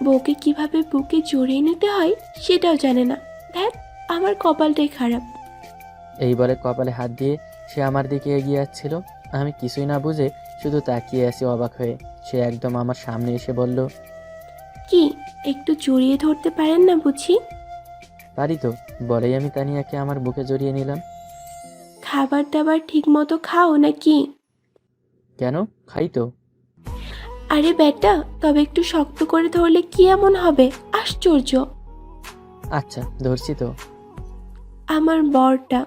S1: বউকে কিভাবে বুকে জড়িয়ে নিতে হয় সেটাও জানে না। ধ্যাত, আমার কপালটাই খারাপ।
S2: এই বলে কপালে হাত দিয়ে সে আমার দিকে এগিয়ে আসছিল। আমি কিছুই না বুঝে শুধু তাকিয়ে আছি অবাক হয়ে। সে একদম আমার সামনে এসে বলল,
S1: কি, একটু জড়িয়ে ধরতে পারেন না বুঝি?
S2: পারি তো। বলেই আমি তানিয়াকে আমার বুকে জড়িয়ে নিলাম।
S1: খাবার দাবার ঠিক মতো খাও নাকি?
S2: কেন? খাই তো।
S1: আরে বেটা, তবে একটু শক্ত করে ধরলে কি এমন হবে? আশ্চর্য।
S2: আচ্ছা, ধরছি তো।
S1: আমার বরটা।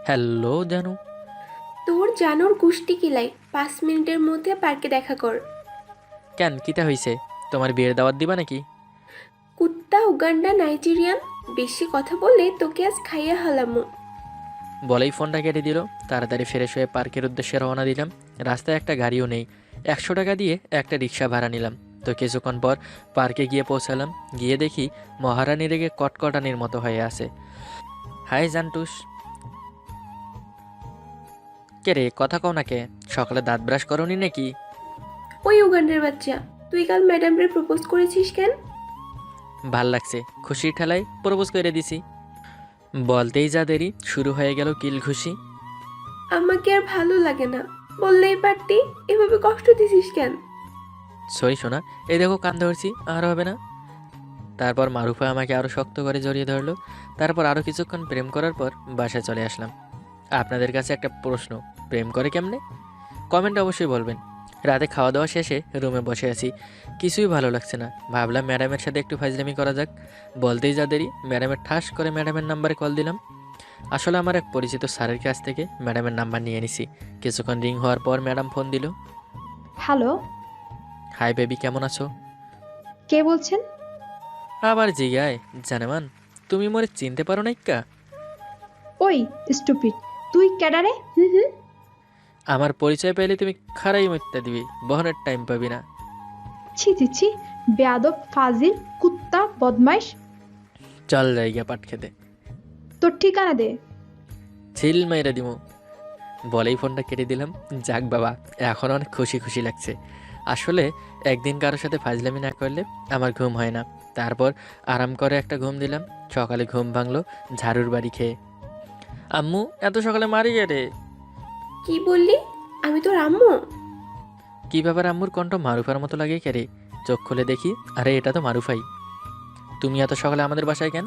S2: হ্যালো জানু।
S1: তোর জানোর গুষ্টি কিলাই, 5 মিনিটের মধ্যে পার্কে দেখা কর।
S2: কেন কিতা হইছে? তোমার বিয়ের দাওয়াত দিবা নাকি?
S1: কুত্তা উগান্ডা নাইজেরিয়ান, বেশি কথা বললে তোকে আজ খাইয়া হালামু।
S2: বলেই ফোনটা কেটে দিল। তাড়াতাড়ি ফ্রেশ হয়ে পার্কের উদ্দেশ্যে রওনা দিলাম। রাস্তায় একটা গাড়িও নেই। 100 টাকা দিয়ে একটা রিক্সা ভাড়া নিলাম। তো কিছুক্ষণ পর পার্কে গিয়ে পৌঁছালাম। গিয়ে দেখি মহারানী রেগে কটকটানির মতো হয়ে আছে। হাই জান্টুস। কে রে, কথা কও না কে? সকালে দাঁত ব্রাশ করনি নাকি?
S1: ওই উগান্ডার বাচ্চা, তুই কাল ম্যাডামরে প্রপোজ করেছিস কেন?
S2: ভাল লাগছে, খুশির ঠেলায় প্রপোজ করে দিছি। বলতেই যা দেরি, শুরু হয়ে গেল কিল ঘুষি।
S1: আমাকে আর ভালো লাগে না, বললেই পারতি, এভাবে কষ্ট দিছিস কেন?
S2: সরি সোনা, এই দেখো কান ধরছি, আর হবে না। তারপর মারুফা আমাকে আরও শক্ত করে জড়িয়ে ধরলো। তারপর আরও কিছুক্ষণ প্রেম করার পর বাসায় চলে আসলাম। আপনাদের কাছে একটা প্রশ্ন, প্রেম করে কেমনে? কমেন্টে অবশ্যই বলবেন। রাতে খাওয়া দাওয়া শেষে রুমে বসে আছি, কিছুই ভালো লাগছে না। ভাবলাম ম্যাডামের সাথে একটু ফাজলামি করা যাক। বলতেই যা দেরি, ম্যাডামের ঠাস করে ম্যাডামের নাম্বারে কল দিলাম। আসলে আমার এক পরিচিত স্যারের কাছ থেকে ম্যাডামের নাম্বার নিয়ে নিছি। কিছুক্ষণ রিং হওয়ার পর ম্যাডাম ফোন দিল।
S4: হ্যালো,
S2: হাই বেবি, কেমন আছো?
S4: কে বলছেন?
S2: আবার জিগায়, জানেমান তুমি মোরে চিনতে পারো নাইক্কা?
S4: ওই স্টুপিড, তুই ক্যাডারে? হুম হুম।
S2: আমার পরিচয় পেলে তুমি খারাই মিথ্যা দিবি, বহনের টাইম পাবি না।
S4: ছি ছি ছি, বেয়াদব, ফাজিল, কুত্তা, বদমাইশ।
S2: চল জায়গা পাট খেতে।
S4: তোর ঠিকানা দে।
S2: ছিল মেয়েরা দিমু। বলেই ফোনটা কেটে দিলাম। যাক বাবা, এখন অনেক খুশি খুশি লাগছে। আসলে একদিন কারোর সাথে ফাজলামি না করলে আমার ঘুম হয় না। তারপর আরাম করে একটা ঘুম দিলাম। সকালে ঘুম ভাঙলো ঝাড়ুর বাড়ি খেয়ে। আম্মু, এত সকালে মারি গে রে?
S1: কি বললি? আমি তোর আম্মু?
S2: কী ব্যাপার, আম্মুর কণ্ঠ মারুফার মতো লাগে কে রে? চোখ খুলে দেখি, আরে এটা তো মারুফাই। তুমি এত সকালে আমাদের বাসায় কেন?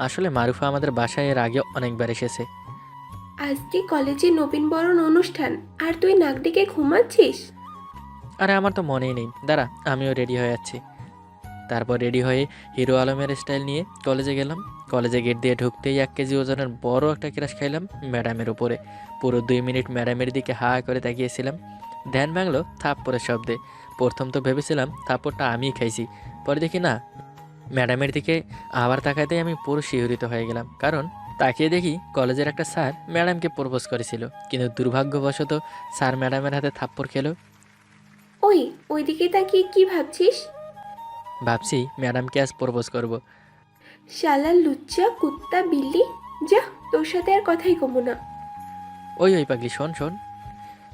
S2: আসলে মারুফা আমাদের বাসায় এর আগে অনেকবার এসেছে।
S1: আজকে কলেজে নবীনবরণ অনুষ্ঠান, আর তুই নাক ডেকে ঘুমাচ্ছিস?
S2: আরে আমার তো মনেই নেই, দাঁড়া আমিও রেডি হয়ে যাচ্ছি। তারপর রেডি হয়ে হিরো আলমের স্টাইল নিয়ে কলেজে গেলাম। কলেজে গেট দিয়ে ঢুকতেই 1 কেজি ওজনের বড় একটা ক্রাশ খাইলাম ম্যাডামের উপরে। পুরো 2 মিনিট ম্যাডামের দিকে হা করে তাকিয়েছিলাম। ধ্যান ভাঙলো থাপ্পড়ের শব্দে। প্রথম তো ভেবেছিলাম থাপ্পড়টা আমিই খাইছি, পরে দেখি না। ম্যাডামের দিকে আবার তাকাতেই আমি পুরো শিহরিত হয়ে গেলাম, কারণ তাকিয়ে দেখি কলেজের একটা স্যার ম্যাডামকে প্রপোজ করেছিল। কিন্তু দুর্ভাগ্যবশত স্যার ম্যাডামের হাতে থাপ্পড় খেলো।
S1: ওই, ওইদিকে তাকিয়ে কি ভাবছিস?
S2: ভাবছি ম্যাডামকে আজ প্রপোজ করব।
S1: শালা লুচ্চা কুত্তা বিল্লি, যা, তোর সাথে আর কথাই কমু না।
S2: ওই ওই পাগলি, শোন শোন।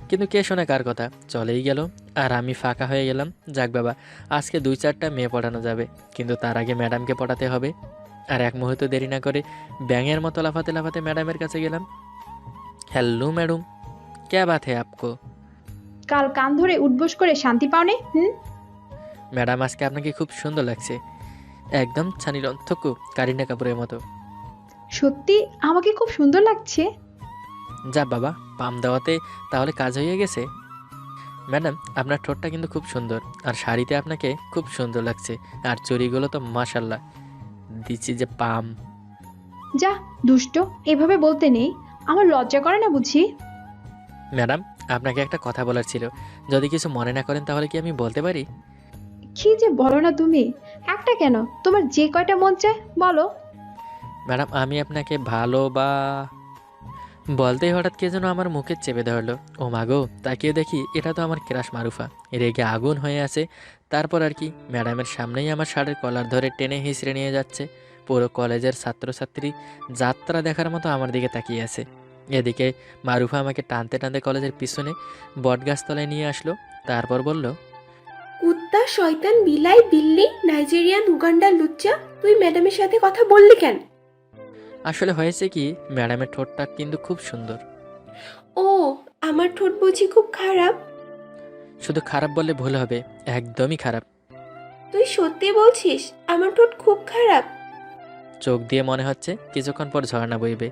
S2: কিন্তু কে শোনে কার কথা, চলেই গেল। আর আমি ফাঁকা হয়ে গেলাম। যাক বাবা, আজকে 2-4টা মেয়ে পটানো যাবে, কিন্তু তার আগে ম্যাডামকে পটাতে হবে। আর এক মুহূর্ত দেরি না করে ব্যাঙের মতো লাফাতে লাফাতে ম্যাডামের কাছে গেলাম। হ্যালো ম্যাডাম, ক্যা বাত है आपको?
S4: কাল কান ধরে উঠবোস করে শান্তি পাওনে? হুম।
S2: ম্যাডাম, আজকে আপনাকে খুব সুন্দর লাগছে, একদম ছানি থকু কারিনা কাপুরের মতো।
S4: সত্যি আমাকে খুব সুন্দর লাগছে।
S2: যা বাবা, পাম দেওয়াতে তাহলে কাজ হয়ে গেছে। ম্যাডাম, আপনার ঠোঁটটা কিন্তু খুব সুন্দর, আর শাড়িতে আপনাকে খুব সুন্দর লাগছে, আর চুড়িগুলো তো মাশাল্লাহ। দিচ্ছি যে পাম।
S4: যা দুষ্ট, এভাবে বলতে নেই, আমার লজ্জা করে না বুঝি?
S2: ম্যাডাম, আপনাকে একটা কথা বলার ছিল, যদি কিছু মনে না করেন তাহলে কি আমি বলতে পারি?
S4: কি যে বলো না তুমি, একটা কেন, তোমার যে কয়টা মন চায় বলো।
S2: ম্যাডাম, আমি আপনাকে বলতেই হঠাৎ কে যেন আমার মুখে চেপে ধরলো। ও মাগো, তাকিয়ে দেখি এটা তো আমার ক্রাশ মারুফা, রেগে আগুন হয়ে আছে। তারপর আর কি, ম্যাডামের সামনেই আমার শার্টের কলার ধরে টেনে হিঁচড়ে নিয়ে যাচ্ছে। পুরো কলেজের ছাত্রছাত্রী যাত্রা দেখার মতো আমার দিকে তাকিয়ে আছে। এদিকে মারুফা আমাকে টানতে টানতে কলেজের পিছনে বটগাছতলায় নিয়ে আসলো। তারপর বলল,
S1: কুত্তা শয়তান বিলাই বিল্লি নাইজেরিয়ান উগান্ডা লুচ্চা, তুই ম্যাডামের সাথে কথা বললি কেন?
S2: আসলে হয়েছে কি, ম্যাডামের ঠোঁটটা কিন্তু খুব সুন্দর।
S1: ও, আমার ঠোঁট বুঝি খুব খারাপ?
S2: শুধু খারাপ বললে ভুল হবে, একদমই খারাপ।
S1: তুই সত্যি বলছিস আমার ঠোঁট খুব খারাপ?
S2: চোখ দিয়ে মনে হচ্ছে কিছুক্ষণ পর ঝর্ণা বইবে।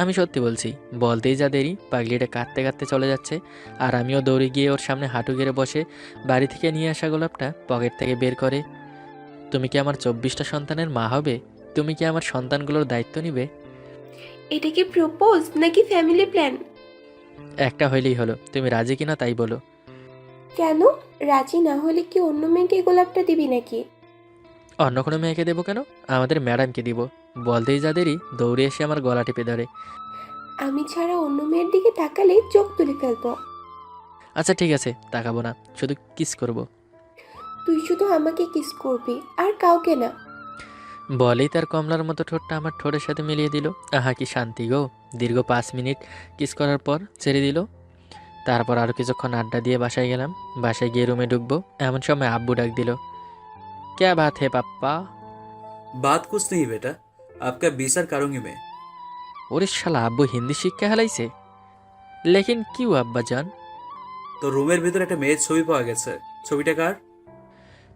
S2: আমি সত্যি বলছি। বলতেই যা দেরি, পাগলিটা কাঁদতে কাঁদতে চলে যাচ্ছে। আর আমিও দৌড়ে গিয়ে ওর সামনে হাঁটু গেড়ে বসে বাড়ি থেকে নিয়ে আসা গোলাপটা পকেট থেকে বের করে, তুমি কি আমার 24টা সন্তানের মা হবে? তুমি কি আমার সন্তানগুলোর দায়িত্ব নিবে?
S1: এটা কি প্রপোজ নাকি ফ্যামিলি প্ল্যান?
S2: একটা হইলেই হলো, তুমি রাজি কিনা তাই বলো।
S1: কেন? রাজি না হলে কি অন্য মেয়েকে গোলাপটা দিবি নাকি?
S2: অন্য কোনো মেয়েকে দেবো কেন? আমাদের ম্যাডামকে দিব। বলতেই যাদেরই দৌড়ে এসে আমার গলা টিপে ধরে।
S1: আমি ছাড়া অন্য মেয়ের দিকে তাকালে চোখ তুলে ফেলবো।
S2: আচ্ছা ঠিক আছে, তাকাবো না, শুধু কিস করব।
S1: তুই শুধু আমাকে কিস করবি আর কাউকে না।
S2: বলেই তার কমলার মতো ঠোঁটটা আমার ঠোঁটের সাথে মিলিয়ে দিল। আহা কি শান্তি গো! দীর্ঘ 5 মিনিট কিস করার পর ছেড়ে দিল। তারপর আরও কিছুক্ষণ আড্ডা দিয়ে বাসায় গেলাম। বাসায় গিয়ে রুমে ঢুকবো, এমন সময় আব্বু ডাক দিল। ক্যা বাত হে পাপ্পা?
S5: बात कुछ नहीं बेटा, आपका 20 करूंगी मैं।
S2: ওরে শালা, আব্বু হিন্দি শিক্ষা হেলাইছে। লেকিন কিউ আব্বা জান?
S5: তো রুমের ভিতরে একটা মেয়ের ছবি পাওয়া গেছে। ছবিটা কার?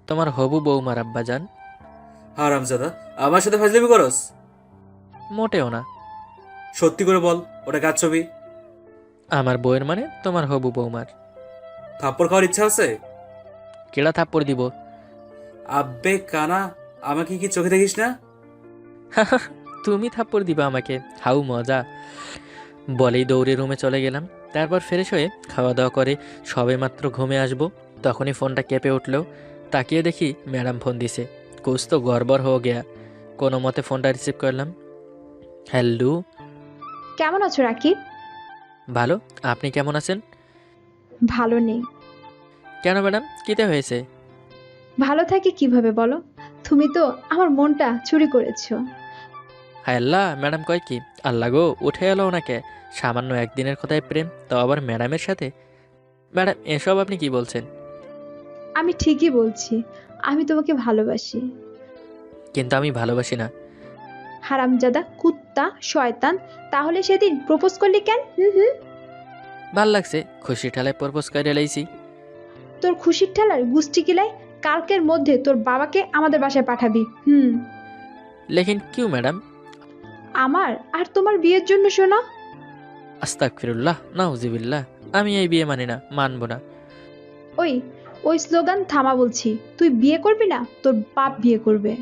S2: তোমার হবু বৌমার আব্বা জান।
S5: হারামজাদা, আমার সাথে ফাজলামি করস?
S2: মোটেও না।
S5: সত্যি করে বল, ওটা কার ছবি?
S2: আমার বউয়ের মানে তোমার হবু বৌমার।
S5: থাপ্পড় খাওয়ার ইচ্ছা আছে?
S2: কেড়া থাপ্পড় দিব?
S5: আব্বে কানা, আমাকে কি চোখে দেখিস না?
S2: তুমি থাপ্পড় দিবা আমাকে? হাউ মজা! বলেই দৌড়ে রুমে চলে গেলাম। তারপর ফ্রেশ হয়ে খাওয়া দাওয়া করে সবে মাত্র ঘুমে আসবো, তখনই ফোনটা কেঁপে উঠলো। তাকিয়ে দেখি ম্যাডাম ফোন দিছে। কুছ তো গড়বড় হয়ে গেয়া। কোনো মতে ফোনটা রিসিভ করলাম। হ্যালো।
S4: কেমন আছো রাকিব?
S2: ভালো, আপনি কেমন আছেন?
S4: ভালো নেই।
S2: কেন ম্যাডাম, কিতে হয়েছে?
S4: ভালো থাকি কিভাবে বলো? তুমি তো আমার মনটা চুরি করেছো।
S2: হায় আল্লাহ, ম্যাডাম কয় কি? আল্লাহ গো, উঠে এলো ওনাকে! সামান্য একদিনের কথায় প্রেম, তাও আবার ম্যাডামের সাথে! ম্যাডাম এসব আপনি কি বলছেন?
S4: আমি ঠিকই বলছি, আমি তোমাকে ভালোবাসি।
S2: কিন্তু আমি ভালোবাসি না।
S4: হারামজাদা, কুত্তা, শয়তান! তাহলে সেদিন প্রপোজ করলি কেন? হুম।
S2: ভাল লাগছে, খুশি ঠেলায় প্রপোজ করে লাইছি।
S4: তোর খুশির ঠেলার গুষ্টি কিলাই। কালকের মধ্যে তোর বাবাকে আমাদের বাসায় পাঠাবি।
S2: লেকিন কিউ ম্যাডাম?
S4: আমার আর তোমার বিয়ের জন্য শোনো।
S2: আস্তাগফিরুল্লাহ, নাউজিবিল্লাহ। আমি এই বিয়ে মানি না, মানব না।
S4: ওই ওই স্লোগান থামা বলছি। তুই বিয়ে করবি না, তোর বাপ বিয়ে করবে।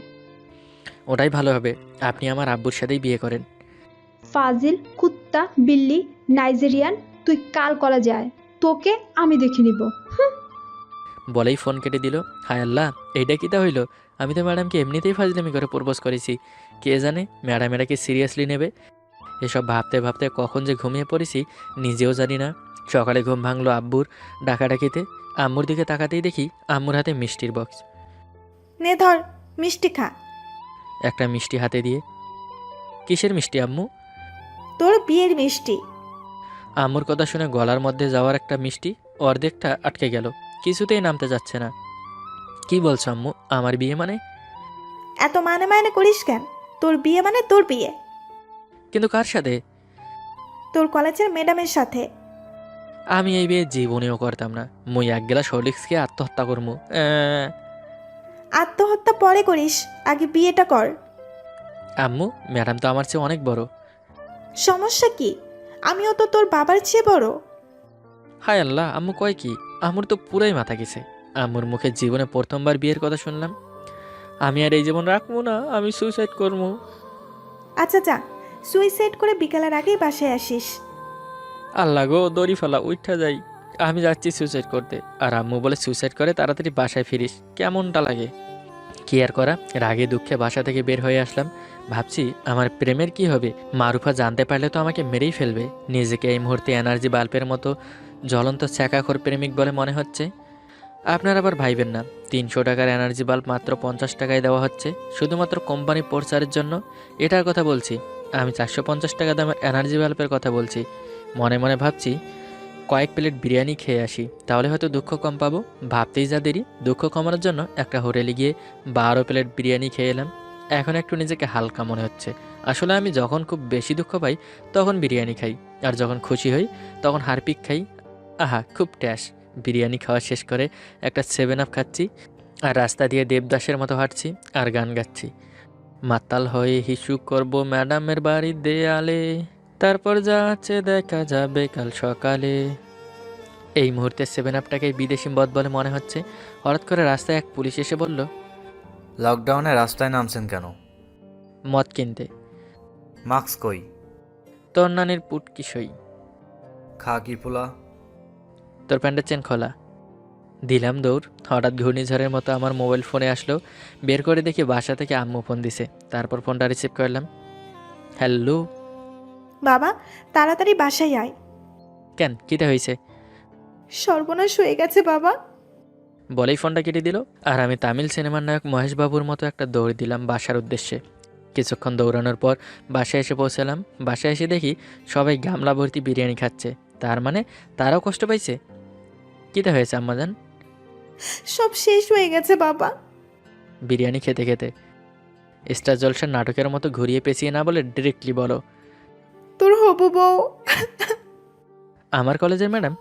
S2: ওটাই ভালো হবে, আপনি আমার আব্বুর সাথেই বিয়ে করেন।
S4: ফাজিল, কুত্তা, বিল্লি, নাইজেরিয়ান! তুই কাল করা যায়, তোকে আমি দেখে নিব।
S2: বলেই ফোন কেটে দিল। হায় আল্লাহ, এইটা কিতা হইল? আমি তো ম্যাডামকে এমনিতেই ফাজলামি করে প্রপোজ করেছি। কে জানে ম্যাডাম এটা কি সিরিয়াসলি নেবে? এসব ভাবতে ভাবতে কখন যে ঘুমিয়ে পড়েছি নিজেও জানি না। সকালে ঘুম ভাঙলো আব্বুর ডাকাডাকিতে। আম্মুর দিকে তাকাতেই দেখি আম্মুর হাতে মিষ্টির বক্স।
S6: নে ধর, মিষ্টি খা।
S2: একটা মিষ্টি হাতে দিয়ে। কিসের মিষ্টি আম্মু?
S6: তোর বিয়ের মিষ্টি।
S2: আম্মুর কথা শুনে গলার মধ্যে যাওয়ার একটা মিষ্টি অর্ধেকটা আটকে গেল, কিছুতেই নামতে যাচ্ছে না। কি বলছো আম্মু? আমার বিয়ে মানে?
S6: এত মানে মানে করিস কেন? তোর বিয়ে মানে তোর বিয়ে।
S2: কিন্তু কার সাথে?
S6: তোর কলেজের ম্যাডামের সাথে।
S2: আমি এই বিয়ে জীবনেও করতাম না। মুই এক গ্লাস হরলিক্সকে আত্মহত্যা করবো।
S6: আত্মহত্যা পরে করিস, আগে বিয়েটা কর।
S2: আম্মু, ম্যাডাম তো আমার চেয়ে অনেক বড়।
S6: সমস্যা কি? আমিও তো তোর বাবার চেয়ে বড়।
S2: হায় আল্লাহ, আম্মু কয় কি? আম্মুর তো পুরাই মাথা গেছে। আম্মুর মুখে জীবনে প্রথমবার বিয়ের কথা শুনলাম। আমি আর এই জীবন রাখবো না, আমি সুইসাইড করবো।
S6: আচ্ছা যা, সুইসাইড করে বিকালের আগেই বাসায় আসিস।
S2: আল্লাহ গো, দড়ি ফেলা, উঠা যাই। আমি যাচ্ছি সুইসাইড করতে, আর আম্মু বলে সুইসাইড করে তাড়াতাড়ি বাসায় ফিরিস। কেমনটা লাগে? কি আর করা, রাগে দুঃখে বাসা থেকে বের হয়ে আসলাম। ভাবছি আমার প্রেমের কি হবে? মারুফা জানতে পারলে তো আমাকে মেরেই ফেলবে। নিজেকে এই মুহূর্তে এনার্জি বাল্বের মতো জ্বলন্ত ছ্যাঁকাখোর প্রেমিক বলে মনে হচ্ছে। আপনার আবার ভাইবেন না, 300 টাকার এনার্জি বাল্ব মাত্র 50 টাকায় দেওয়া হচ্ছে, শুধুমাত্র কোম্পানি প্রচারের জন্য। এটার কথা বলছি, আমি 450 টাকা দামের এনার্জি বাল্বের কথা বলছি। মনে মনে ভাবছি কয়েক প্লেট বিরিয়ানি খেয়ে আসি, তাহলে হয়তো দুঃখ কম পাবো। ভাবতেই যা দেরি, দুঃখ কমানোর জন্য একটা হোটেলে গিয়ে 12 প্লেট বিরিয়ানি খেয়ে এলাম। এখন একটু নিজেকে হালকা মনে হচ্ছে। আসলে আমি যখন খুব বেশি দুঃখ পাই তখন বিরিয়ানি খাই, আর যখন খুশি হই তখন হারপিক খাই। আহা, খুব ট্যাশ। বিরিয়ানি খাওয়া শেষ করে একটা 7 আপ খাচ্ছি, আর রাস্তা দিয়ে দেবদাসের মতো হাঁটছি আর গান গাচ্ছি। মাতাল হয়ে হিসু করব ম্যাডামের বাড়ির দেয়ালে, তারপর যা আছে দেখা যাবে কাল সকালে। এই মুহূর্তে 7 আপটাকে বিদেশি মদ বলে মনে হচ্ছে। হঠাৎ করে রাস্তায় এক পুলিশ এসে বলল,
S7: লকডাউনে রাস্তায় নামছেন কেন?
S2: মদ কিনতে।
S7: মাস্ক কই?
S2: তোর নানির পুট কি সই।
S7: খাকি পোলা।
S2: তোর প্যান্টের চেন খোলা। দিলাম দৌড়। হঠাৎ ঘূর্ণিঝড়ের মতো আমার মোবাইল ফোনে আসলো। বের করে দেখি বাসা থেকে আম্মু ফোন দিছে। তারপর ফোনটা রিসিভ করলাম। হ্যালো।
S6: বাবা তাড়াতাড়ি বাসায় আয়।
S2: কেন, কিটা হয়েছে?
S6: সর্বনাশ হয়ে গেছে বাবা।
S2: বলেই ফোনটা কেটে দিল। আর আমি তামিল সিনেমার নায়ক মহেশ বাবুর মতো একটা দৌড় দিলাম বাসার উদ্দেশ্যে। কিছুক্ষণ দৌড়ানোর পর বাসায় এসে পৌঁছালাম। বাসায় এসে দেখি সবাই গামলা ভর্তি বিরিয়ানি খাচ্ছে। তার মানে তারাও কষ্ট পাইছে। কিটা হয়েছে আম্মাজান?
S6: সব শেষ হয়ে গেছে বাবা।
S2: বিরিয়ানি খেতে খেতে স্টার জলসার নাটকের মতো ঘুরিয়ে পেঁচিয়ে না বলে ডিরেক্টলি বলো।
S6: তোর হবু বউ।
S2: আমার কলেজের ম্যাডাম?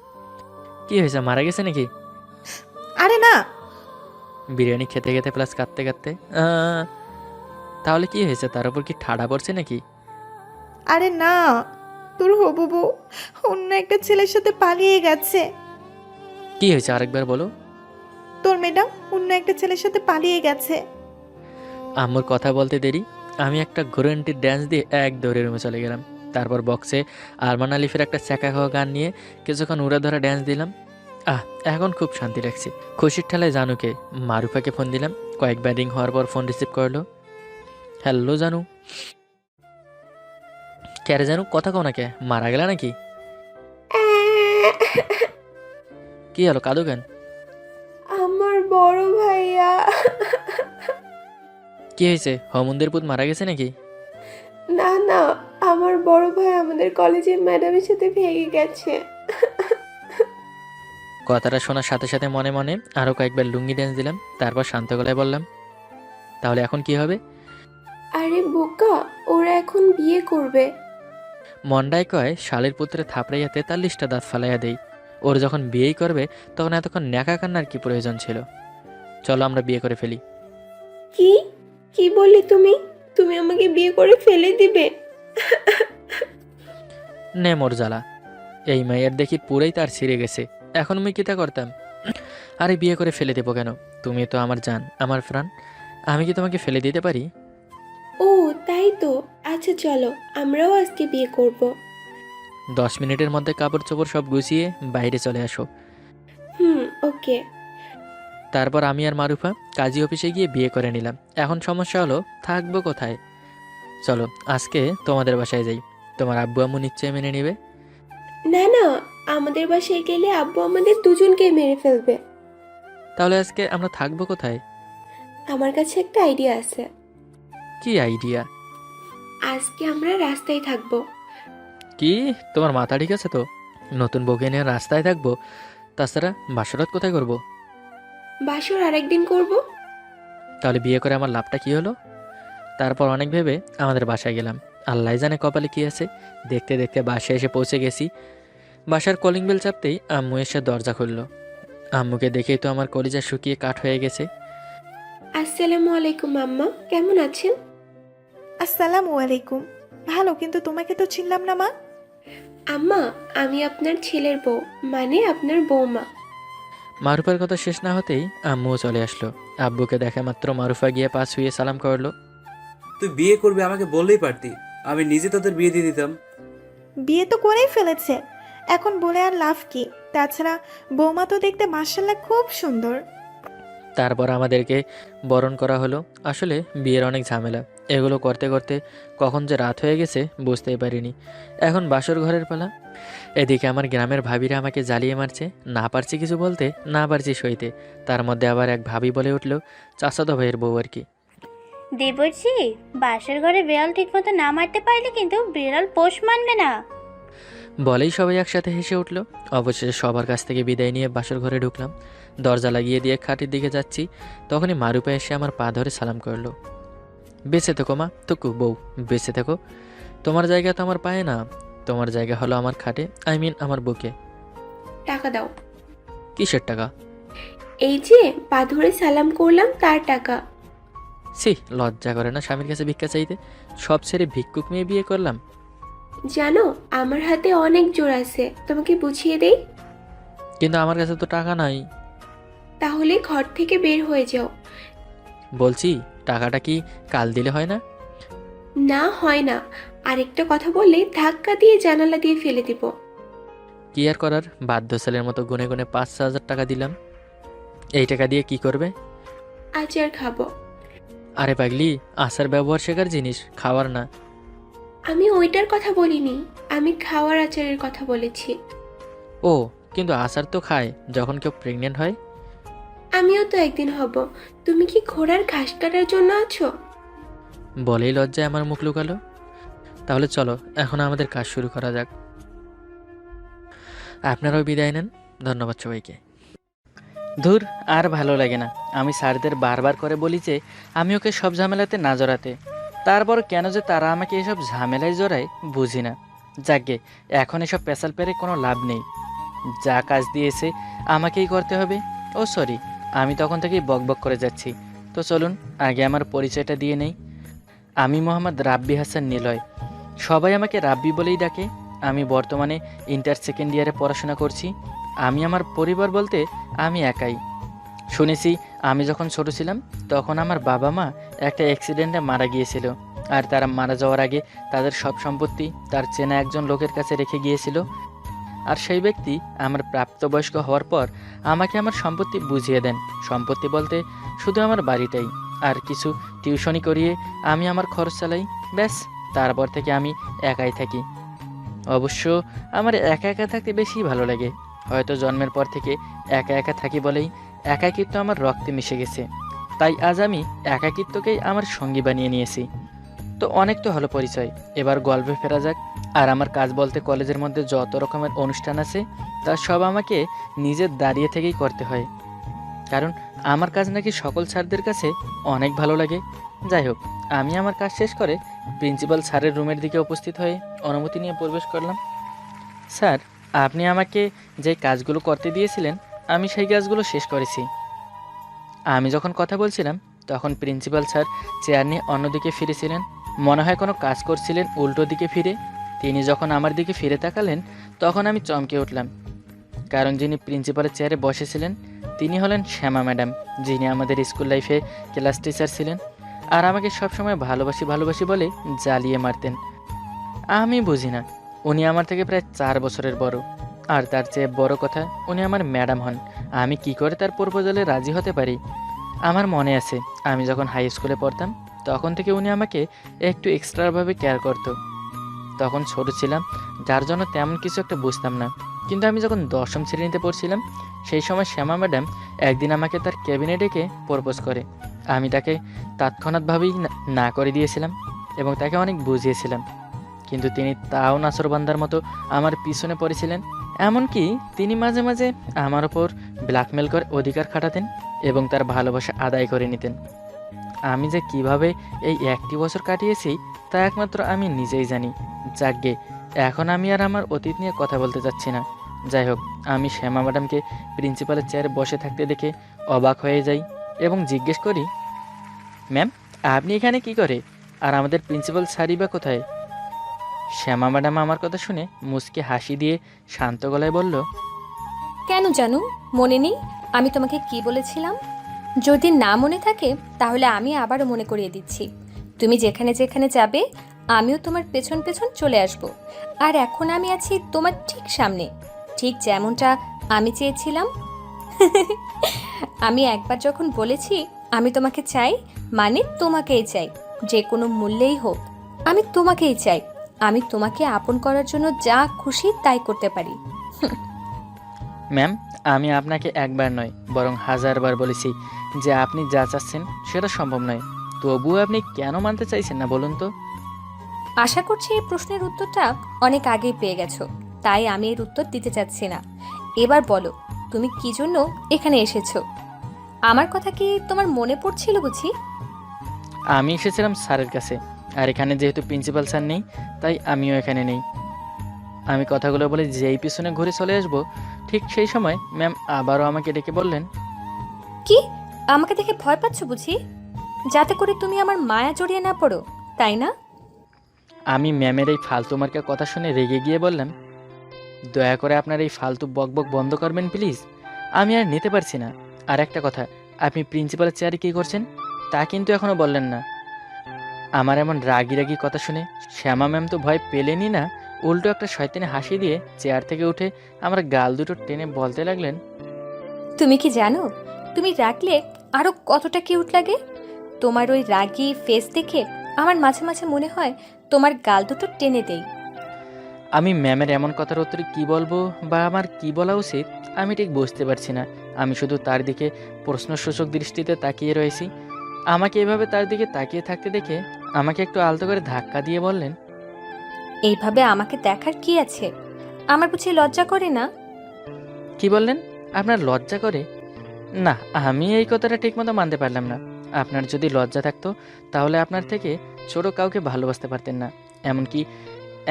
S2: কি হয়েছে, মারা গেছে নাকি?
S6: আরে না।
S2: বিরিয়ানি খেতে খেতে প্লাস কাঁদতে কাঁদতে তাহলে কি হয়েছে? তার উপর কি ঠাডা পড়ছে নাকি?
S6: আরে না, তোর হবু বউ অন্য একটা ছেলের সাথে পালিয়ে গেছে।
S2: কি হয়েছে আরেকবার বলো।
S6: তোর ম্যাডাম অন্য একটা ছেলের সাথে পালিয়ে গেছে।
S2: আম্মুর কথা বলতে দেরি আমি একটা ঘুরেন্টির ড্যান্স দিয়ে এক দৌড়ে রুমে চলে গেলাম। তারপর বক্সে আরমান আলিফের একটা চাকা খাওয়া গান নিয়ে কিছুক্ষণ উড়া ধরা ড্যান্স দিলাম। এখন খুব শান্তি লাগছে। খুশির ঠেলায় জানুকে মারুফাকে ফোন দিলাম। কয়েকবার রিং হওয়ার পর ফোন রিসিভ করলো। হ্যালো জানু। ক্যারে জানু, কথা কও না কে? মারা গেলা নাকি? কি হলো, কাঁদো কেন?
S1: আমার বড় ভাইয়া।
S2: কি হয়েছে, হমন্দের পুত মারা গেছে নাকি?
S1: না না, আমার বড় ভাই আমাদের কলেজের ম্যাডামের সাথে ভেগে গেছে।
S2: কথাটা শোনার সাথে সাথে মনে মনে আরও কয়েকবার লুঙ্গি ড্যান্স দিলাম। তারপর শান্ত গলায় বললাম, তাহলে এখন কি হবে?
S1: আরে বোকা, ওরা এখন বিয়ে করবে।
S2: মন্ডায় কয় শালের পুত্রে থাপড়াইয়া 43টা দাঁত ফালাইয়া দেই। ওর যখন বিয়েই করবে তখন এতক্ষণ ন্যাকা কান্নার কি প্রয়োজন ছিল? চলো আমরা বিয়ে করে ফেলি।
S1: কি কি বললি তুমি? তুমি আমাকে বিয়ে করে ফেলে দিবে?
S2: নে মোর জ্বালা। এই মাইয়ার দেখি পুরাই তার ছিঁড়ে গেছে। এখন আমি কিতা করতাম? আরে বিয়ে করে ফেলে দেবো কেন? তুমি তো আমার জান, আমার প্রাণ। আমি কি তোমাকে ফেলে দিতে পারি?
S1: ও তাই তো। আচ্ছা চলো, আমরাও আজকে বিয়ে করব।
S2: 10 মিনিটের মধ্যে কাপড় চোপড় সব গুছিয়ে বাইরে চলে আসো।
S1: ওকে।
S2: তারপর আমি আর মারুফা কাজী অফিসে গিয়ে বিয়ে করে নিলাম। এখন সমস্যা হলো থাকবো কোথায়? চলো আজকে তোমাদের বাসায় যাই। তোমার আব্বু আম্মু নিশ্চয়ই মেনে নেবে।
S1: না না, আমাদের বাসায় গেলে আব্বু আমাদের দুজনকে মেরে ফেলবে।
S2: তাহলে আজকে আমরা থাকবো কোথায়?
S1: আমার কাছে একটা আইডিয়া আছে।
S2: কি আইডিয়া?
S1: আজকে আমরা রাস্তায় থাকবো।
S2: কি, তোমার মাথা ঠিক আছে তো? নতুন বউকে নিয়ে রাস্তায় থাকবো? তাছাড়া বাসরাত কোথায় করব?
S1: বাসর আরেকদিন করব।
S2: তাহলে বিয়ে করে আমার লাভটা কি হলো? তারপর অনেক ভেবে আমাদের বাসায় গেলাম। আল্লাহ জানে কপালে কি আছে। দেখতে দেখতে বাসায় এসে পৌঁছে গেছি। বাসার কলিং বেল চাপতেই আম্মু এসে দরজা খুলল। আম্মুকে দেখেই তো আমার কলিজা শুকিয়ে কাঠ হয়ে গেছে।
S1: আসসালামু আলাইকুম আম্মা, কেমন আছেন?
S6: আসসালামু আলাইকুম। ভালো, কিন্তু তোমাকে তো চিনলাম না মা।
S1: আম্মা, আমি আপনার ছেলের বউ, মানে আপনার বৌমা।
S2: মারুফার কথা শেষ না হতেই আম্মুও চলে আসলো। আব্বুকে দেখা মাত্র মারুফা গিয়ে পা ছুঁয়ে সালাম করলো।
S5: তুই বিয়ে করবি আমাকে বললেই পারতি, আমি নিজে তোদের বিয়ে দিয়ে দিতাম।
S6: বিয়ে তো করেই ফেলেছে, এখন বলে আর লাভ কি? তাছাড়া বৌমা তো দেখতে মাশাআল্লাহ খুব সুন্দর।
S2: তারপর আমাদেরকে বরণ করা হলো। আসলে বিয়ের অনেক ঝামেলা। এগুলো করতে করতে কখন যে রাত হয়ে গেছে বুঝতেই পারিনি। এখন বাসর ঘরের পালা। এদিকে আমার গ্রামের ভাবিরা আমাকে জ্বালিয়ে মারছে। না পারছি কিছু বলতে, না পারছি সইতে। তার মধ্যে আবার এক ভাবি বলে উঠল, চাচাতো ভাইয়ের বউ আর কি।
S8: দেবর্ষি, বাসার ঘরে বিড়াল ঠিক মতো না মারতে পারলে কিন্তু বিড়াল পোষ মানবে না।
S2: বলেই সবাই একসাথে হেসে উঠল। অবশেষে সবার কাছ থেকে বিদায় নিয়ে বাসর ঘরে ঢুকলাম। দরজা লাগিয়ে দিয়ে খাটের দিকে যাচ্ছি, তখনই মারুপা এসে আমার পা ধরে সালাম করলো। বেঁচে থেকো মা, তুকু বউ, বেঁচে থেকো। তোমার জায়গা তো আমার পায়ে না, তোমার জায়গা হলো আমার খাটে, আমার বুকে।
S1: টাকা দাও।
S2: কিসের টাকা?
S1: এই যে পা ধরে সালাম করলাম তার টাকা।
S2: সি, লজ্জা করে না স্বামীর কাছে ভিক্ষা চাইতে? সব ছেড়ে ভিক্ষুক মেয়ে বিয়ে করলাম।
S1: জানো, আমার হাতে অনেক জোর আছে, তোমাকে বুঝিয়ে দেই।
S2: কিন্তু আমার কাছে তো টাকা নাই।
S1: তাহলে ঘর থেকে বের হয়ে যাও।
S2: বলছি টাকাটা কি কাল দিলে হয় না?
S1: না হয় না, আরেকটা কথা বললে ধাক্কা দিয়ে জানালা দিয়ে ফেলে দিব।
S2: কি আর করার, বাধ্য ছেলের মতো গুনে গুনে 5,000 টাকা দিলাম। এই টাকা দিয়ে কি করবে?
S1: আচার খাবো।
S2: আরে পাগলি, আচার ব্যবহার শেখার জিনিস, খাওয়ার না।
S1: আমি ওইটার কথা বলিনি, আমি খাওয়ার আচারের কথা বলেছি।
S2: ও, কিন্তু আচার তো খায় যখন কেউ প্রেগনেন্ট হয়।
S1: আমিও তো একদিন হব। তুমি কি ঘোড়ার ঘাস কাটার জন্য আছো?
S2: বলেই লজ্জায় আমার মুখ লুকালো। তাহলে চলো এখন আমাদের কাজ শুরু করা যাক। আপনারাও বিদায় নেন। ধন্যবাদ সবাইকে। ধুর, আর ভালো লাগে না। আমি স্যারদের বারবার করে বলি যে আমি ওকে সব ঝামেলাতে না জড়াতে, তারপর কেন যে তারা আমাকে এসব ঝামেলায় জড়ায় বুঝি না। যাকগে, এখন এসব পেশাল পেরে কোনো লাভ নেই। যা কাজ দিয়েছে আমাকেই করতে হবে। ও সরি, আমি তখন থেকেই বকবক করে যাচ্ছি। তো চলুন আগে আমার পরিচয়টা দিয়ে নেই। আমি মোহাম্মদ রাব্বি হাসান নিলয়। সবাই আমাকে রাব্বি বলেই ডাকে। আমি বর্তমানে ইন্টার সেকেন্ড ইয়ারে পড়াশোনা করছি। আমি আমার পরিবার বলতে আমি একাই। শুনেছি আমি যখন ছোট ছিলাম তখন আমার বাবা মা একটা অ্যাক্সিডেন্টে মারা গিয়েছিল, আর তারা মারা যাওয়ার আগে তাদের সব সম্পত্তি তার চেনা একজন লোকের কাছে রেখে গিয়েছিল। আর সেই ব্যক্তি আমার প্রাপ্তবয়স্ক হওয়ার পর আমাকে আমার সম্পত্তি বুঝিয়ে দেন। সম্পত্তি বলতে শুধু আমার বাড়িটাই, আর কিছু টিউশনি করিয়ে আমি আমার খরচ চালাই। ব্যাস, তারপর থেকে আমি একাই থাকি। অবশ্য আমার একা একা থাকতে বেশি ভালো লাগে। হয়তো জন্মের পর থেকে একা একা থাকি বলেই একাকিত্ব আমার রক্তে মিশে গেছে। তাই আজ আমি একাকিত্বকেই আমার সঙ্গী বানিয়ে নিয়েছি। তো অনেক তো হলো পরিচয়, এবার গল্পে ফেরা যাক। আর আমার কাজ বলতে কলেজের মধ্যে যত রকমের অনুষ্ঠান আছে তা সব আমাকে নিজের দাঁড়িয়ে থেকেই করতে হয়, কারণ আমার কাজ নাকি সকল স্যারদের কাছে অনেক ভালো লাগে। যাই হোক, আমি আমার কাজ শেষ করে প্রিন্সিপাল স্যারের রুমের দিকে উপস্থিত হয়ে অনুমতি নিয়ে প্রবেশ করলাম। স্যার, আপনি আমাকে যে কাজগুলো করতে দিয়েছিলেন আমি সেই কাজগুলো শেষ করেছি। আমি যখন কথা বলছিলাম তখন প্রিন্সিপাল স্যার চেয়ার নিয়ে অন্যদিকে ফিরেছিলেন। মনে হয় কোনো কাজ করছিলেন উল্টো দিকে ফিরে। তিনি যখন আমার দিকে ফিরে তাকালেন তখন আমি চমকে উঠলাম, কারণ যিনি প্রিন্সিপালের চেয়ারে বসেছিলেন তিনি হলেন শ্যামা ম্যাডাম, যিনি আমাদের স্কুল লাইফে ক্লাস টিচার ছিলেন আর আমাকে সবসময় ভালোবাসি ভালোবাসি বলে জ্বালিয়ে মারতেন। আমি বুঝি না, উনি আমার থেকে প্রায় 4 বছরের বড়, আর তার চেয়ে বড় কথা উনি আমার ম্যাডাম হন। আমি কি করে তার প্রপোজালে রাজি হতে পারি? আমার মনে আছে আমি যখন হাই স্কুলে পড়তাম তখন থেকে উনি আমাকে একটু এক্সট্রাভাবে কেয়ার করতো। তখন ছোট ছিলাম, যার জন্য তেমন কিছু একটা বুঝতাম না। কিন্তু আমি যখন 10ম শ্রেণীতে পড়ছিলাম সেই সময় শ্যামা ম্যাডাম একদিন আমাকে তার ক্যাবিনে ডেকে প্রপোজ করে। আমি তাকে তৎক্ষণাৎভাবেই না করে দিয়েছিলাম এবং তাকে অনেক বুঝিয়েছিলাম, কিন্তু তিনি তাও নাসরবান্দার মতো আমার পিছনে পড়েছিলেন। এমনকি তিনি মাঝে মাঝে আমার ওপর ব্ল্যাকমেল করে অধিকার খাটাতেন এবং তার ভালোবাসা আদায় করে নিতেন। আমি যে কিভাবে এই 1টি বছর কাটিয়েছি তা একমাত্র আমি নিজেই জানি। যাকগে, এখন আমি আর আমার অতীত নিয়ে কথা বলতে চাচ্ছি না। যাই হোক, আমি শ্যামা ম্যাডামকে প্রিন্সিপালের চেয়ারে বসে থাকতে দেখে অবাক হয়ে যাই এবং জিজ্ঞেস করি, ম্যাম, আপনি এখানে কি করে? আর আমাদের প্রিন্সিপাল স্যারই বা কোথায়? শ্যামা ম্যাডাম আমার কথা শুনে মুচকে হাসি দিয়ে শান্ত গলায় বলল,
S9: কেন জানু, মনে নেই আমি তোমাকে কি বলেছিলাম? যদি না মনে থাকে তাহলে আমি আবারও মনে করিয়ে দিচ্ছি। তুমি যেখানে যেখানে যাবে আমিও তোমার পেছন পেছন চলে আসব। আর এখন আমি আছি তোমার ঠিক সামনে, ঠিক যেমনটা আমি চেয়েছিলাম। আমি একবার যখন বলেছি আমি তোমাকে চাই, মানে তোমাকেই চাই, যে কোনো মূল্যেই হোক আমি তোমাকেই চাই। আমি তোমাকে আপন করার জন্য যা খুশি তাই করতে পারি।
S2: ম্যাম, আমি আপনাকে একবার নয় বরং 1000 বার বলেছি যে আপনি যা চাচ্ছেন সেটা সম্ভব নয়। তবুও আপনি কেন মানতে চাইছেন না বলুন তো?
S9: আশা করছি এই প্রশ্নের উত্তরটা অনেক আগেই পেয়ে গেছো, তাই আমি এর উত্তর দিতে চাচ্ছি না। এবার বলো, তুমি কি জন্য এখানে এসেছো? আমার কথা কি তোমার মনে পড়ছিল বুঝি?
S2: আমি এসেছিলাম স্যারের কাছে, আর এখানে যেহেতু প্রিন্সিপাল স্যার নেই তাই আমিও এখানে নেই। আমি কথাগুলো বলে যেই পিছনে ঘুরে চলে আসবো ঠিক সেই সময় ম্যাম আবারও আমাকে ডেকে বললেন,
S9: কি, আমাকে দেখে ভয় পাচ্ছ বুঝি? যাতে করে তুমি আমার মায়া জড়িয়ে না পড়ো, তাই না?
S2: আমি ম্যামের এই ফালতু মার্কা কথা শুনে রেগে গিয়ে বললাম, দয়া করে আপনার এই ফালতু বকবক বন্ধ করবেন প্লিজ, আমি আর নিতে পারছি না। আর একটা কথা, আপনি প্রিন্সিপালের চেয়ারে কী করছেন তা কিন্তু এখনও বললেন না। আমার এমন রাগি রাগি কথা শুনে শ্যামা ম্যাম তো ভয় পেলেনই না, উল্টো একটা শয়তানি হাসি দিয়ে চেয়ার থেকে উঠে আমার গাল দুটো টেনে বলতে লাগলেন,
S9: তুমি কি জানো তুমি রাখলে আরো কতটা কিউট লাগে? তোমার ওই রাগী ফেস দেখে আমার মাঝে মাঝে মনে হয় তোমার গাল দুটো টেনে দেই।
S2: আমি ম্যামের এমন কথার উত্তরে কী বলবো বা আমার কি বলা উচিত আমি ঠিক বুঝতে পারছি না। আমি শুধু তার দিকে প্রশ্নসূচক দৃষ্টিতে তাকিয়ে রয়েছি। আমাকে এভাবে তার দিকে তাকিয়ে থাকতে দেখে আমাকে একটু আলতো করে ধাক্কা দিয়ে বললেন,
S9: এইভাবে আমাকে দেখার কি আছে? আমার বুঝি লজ্জা করে না?
S2: কি বললেন? আপনার লজ্জা করে? না, আমি এই কথাটা ঠিকমতো মানতে পারলাম না। আপনার যদি লজ্জা থাকতো তাহলে আপনার থেকে ছোট কাউকে ভালোবাসতে পারতেন না, এমনকি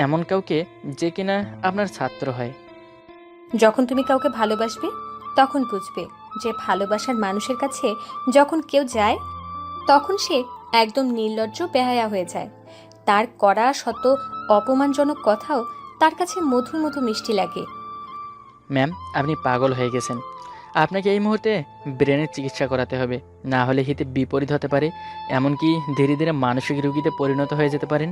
S2: এমন কাউকে যে কিনা আপনার ছাত্র হয়।
S9: যখন তুমি কাউকে ভালোবাসবে তখন বুঝবে যে ভালোবাসার মানুষের কাছে যখন কেউ যায় তখন সে একদম নির্লজ্জ বেহায়া হয়ে যায়। তার করা শত অপমানজনক কথাও তার কাছে মধুর মতো মিষ্টি লাগে।
S2: ম্যাম, আপনি পাগল হয়ে গেছেন। আপনাকে এই মুহূর্তে ব্রেনের চিকিৎসা করাতে হবে, না হলে হিতে বিপরীত হতে পারে, এমনকি ধীরে ধীরে মানসিক রোগীতে পরিণত হয়ে যেতে পারেন।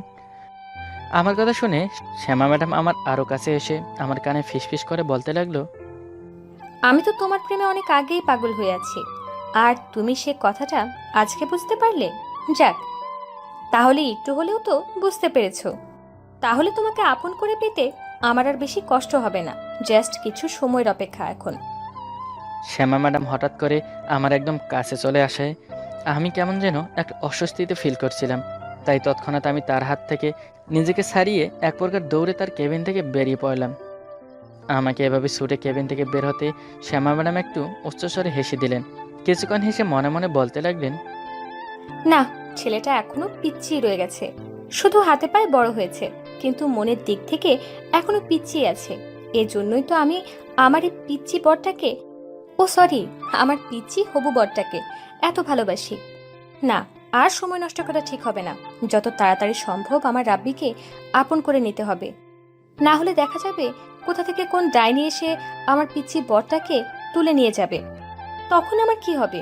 S2: আমার কথা শুনে শ্যামা ম্যাডাম আমার আরও কাছে এসে আমার কানে ফিসফিস করে বলতে লাগলো,
S9: আমি তো তোমার প্রেমে অনেক আগেই পাগল হয়ে আছি, আর তুমি সে কথাটা আজকে বুঝতে পারলে। যাক, তাহলে একটু হলেও তো বুঝতে পেরেছো। তাহলে তোমাকে আপন করে পেতে আমার আর বেশি কষ্ট হবে না। জাস্ট কিছু সময়ের অপেক্ষা এখন।
S2: শ্যামা ম্যাডাম হঠাৎ করে আমার একদম কাছে চলে আসায় আমি কেমন যেন একটা অস্বস্তিতে ফিল করছিলাম। তাই তৎক্ষণাৎ আমি তার হাত থেকে নিজেকে ছাড়িয়ে এক প্রকার দৌড়ে তার কেবিন থেকে বেরিয়ে পড়লাম। আমাকে এভাবে ছুটে কেবিন থেকে বের হতে শ্যামা ম্যাডাম একটু উচ্চস্বরে হেসে দিলেন। কিছুক্ষণ হেসে মনে মনে বলতে লাগলেন,
S9: না, ছেলেটা এখনো পিচ্চিই রয়ে গেছে। শুধু হাতে পায়ে বড় হয়েছে, কিন্তু মনের দিক থেকে এখনো পিচ্চিই আছে। এজন্যই তো আমি আমার এই পিচ্চি বরটাকে, আমার পিচ্চি হবু বরটাকে এত ভালোবাসি। না, আর সময় নষ্ট করা ঠিক হবে না। যত তাড়াতাড়ি সম্ভব আমার রাব্বিকে আপন করে নিতে হবে, না হলে দেখা যাবে কোথা থেকে কোন ডাইনি এসে আমার পিচ্চি বরটাকে তুলে নিয়ে যাবে। তখন আমার কি হবে?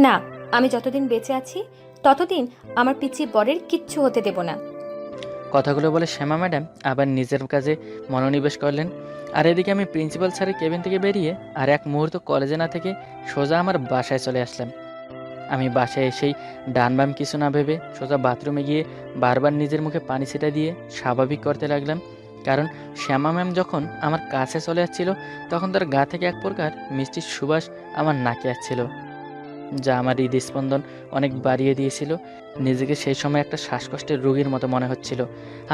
S9: না, আমি যতদিন বেঁচে আছি ততদিন আমার পিচ্চি বরের কিচ্ছু হতে দেব না।
S2: কথাগুলো বলে শ্যামা ম্যাডাম আবার নিজের কাজে মনোনিবেশ করলেন। আর এদিকে আমি প্রিন্সিপাল স্যারের কেবিন থেকে বেরিয়ে আর এক মুহূর্ত কলেজে না থেকে সোজা আমার বাসায় চলে আসলাম। আমি বাসায় এসেই ডান বাম কিছু না ভেবে সোজা বাথরুমে গিয়ে বারবার নিজের মুখে পানি ছিটা দিয়ে স্বাভাবিক করতে লাগলাম। কারণ শ্যামা ম্যাম যখন আমার কাছে চলে আসছিল তখন তার গা থেকে এক প্রকার মিষ্টির সুবাস আমার নাকে আসছিল, যা আমার হৃদস্পন্দন অনেক বাড়িয়ে দিয়েছিল। নিজেকে সেই সময় একটা শ্বাসকষ্টের রোগীর মতো মনে হচ্ছিল।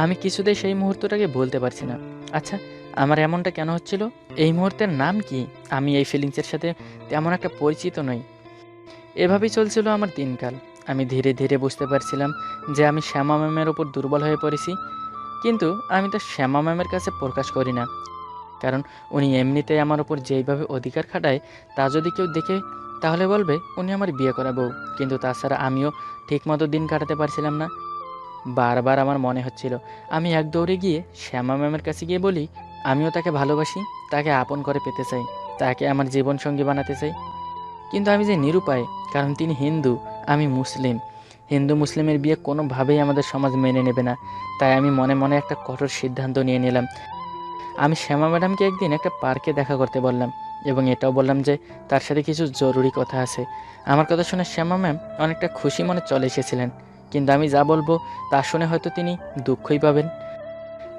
S2: আমি কিছুতেই সেই মুহূর্তটাকে বলতে পারছি না। আচ্ছা, আমার এমনটা কেন হচ্ছিল? এই মুহূর্তের নাম কি? আমি এই ফিলিংসের সাথে তেমন একটা পরিচিত নই। এভাবেই চলছিল আমার দিনকাল। আমি ধীরে ধীরে বুঝতে পারছিলাম যে আমি শ্যামা ম্যামের ওপর দুর্বল হয়ে পড়েছি, কিন্তু আমি তো শ্যামা ম্যামের কাছে প্রকাশ করি না। কারণ উনি এমনিতেই আমার ওপর যেইভাবে অধিকার খাটায় তা যদি কেউ দেখে তাহলে বলবে উনি আমার বিয়ে করা বউ। কিন্তু তাছাড়া আমিও ঠিকমতো দিন কাটাতে পারছিলাম না। বারবার আমার মনে হচ্ছিল আমি এক দৌড়ে গিয়ে শ্যামা ম্যামের কাছে গিয়ে বলি আমিও তাকে ভালোবাসি, তাকে আপন করে পেতে চাই, তাকে আমার জীবনসঙ্গী বানাতে চাই। কিন্তু আমি যে নিরুপায়, কারণ তিনি হিন্দু, আমি মুসলিম। হিন্দু মুসলিমের বিয়ে কোনোভাবেই আমাদের সমাজ মেনে নেবে না। তাই আমি মনে মনে একটা কঠোর সিদ্ধান্ত নিয়ে নিলাম। আমি শ্যামা ম্যাডামকে একদিন একটা পার্কে দেখা করতে বললাম এবং এটাও বললাম যে তার সাথে কিছু জরুরি কথা আছে। আমার কথা শুনে শ্যামা ম্যাম অনেকটা খুশি মনে চলে এসেছিলেন, কিন্তু আমি যা বলবো তা শুনে হয়তো তিনি দুঃখই পাবেন,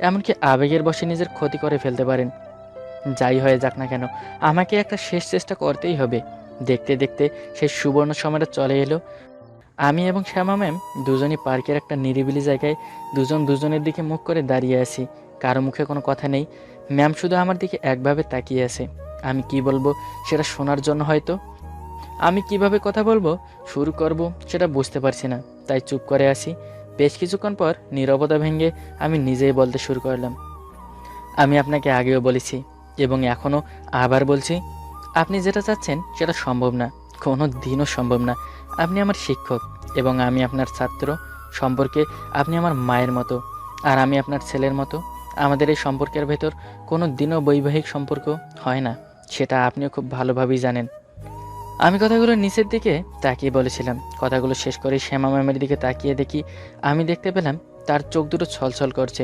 S2: এমনকি আবেগের বশে নিজের ক্ষতি করে ফেলতে পারেন। যাই হয়ে যাক না কেন, আমাকে একটা শেষ চেষ্টা করতেই হবে। দেখতে দেখতে সেই সুবর্ণ সময়টা চলে এলো। আমি এবং শ্যামা ম্যাম দুজনই পার্কের একটা নিরিবিলি জায়গায় দুজন দুজনের দিকে মুখ করে দাঁড়িয়ে আছি। কারো মুখে কোনো কথা নেই। ম্যাম শুধু আমার দিকে একভাবে তাকিয়ে আছে। আমি কি বলবো সেটা শোনার জন্য হয়তো। আমি কিভাবে কথা বলবো শুরু করব সেটা বুঝতে পারছি না, তাই চুপ করে আসি। বেশ কিছুক্ষণ পর নীরবতা ভেঙে আমি নিজেই বলতে শুরু করলাম, আমি আপনাকে আগেও বলেছি এবং এখনও আবার বলছি, আপনি যেটা চাচ্ছেন সেটা সম্ভব না, কোনো দিনও সম্ভব না। আপনি আমার শিক্ষক এবং আমি আপনার ছাত্র। সম্পর্কে আপনি আমার মায়ের মতো আর আমি আপনার ছেলের মতো। আমাদের এই সম্পর্কের ভেতর কোনো দিনও বৈবাহিক সম্পর্ক হয় না, সেটা আপনিও খুব ভালোভাবেই জানেন। আমি কথাগুলো নিচের দিকে তাকিয়ে বলেছিলাম। কথাগুলো শেষ করে শ্যামা ম্যামের দিকে তাকিয়ে দেখি আমি দেখতে পেলাম তার চোখ দুটো ছলছল করছে।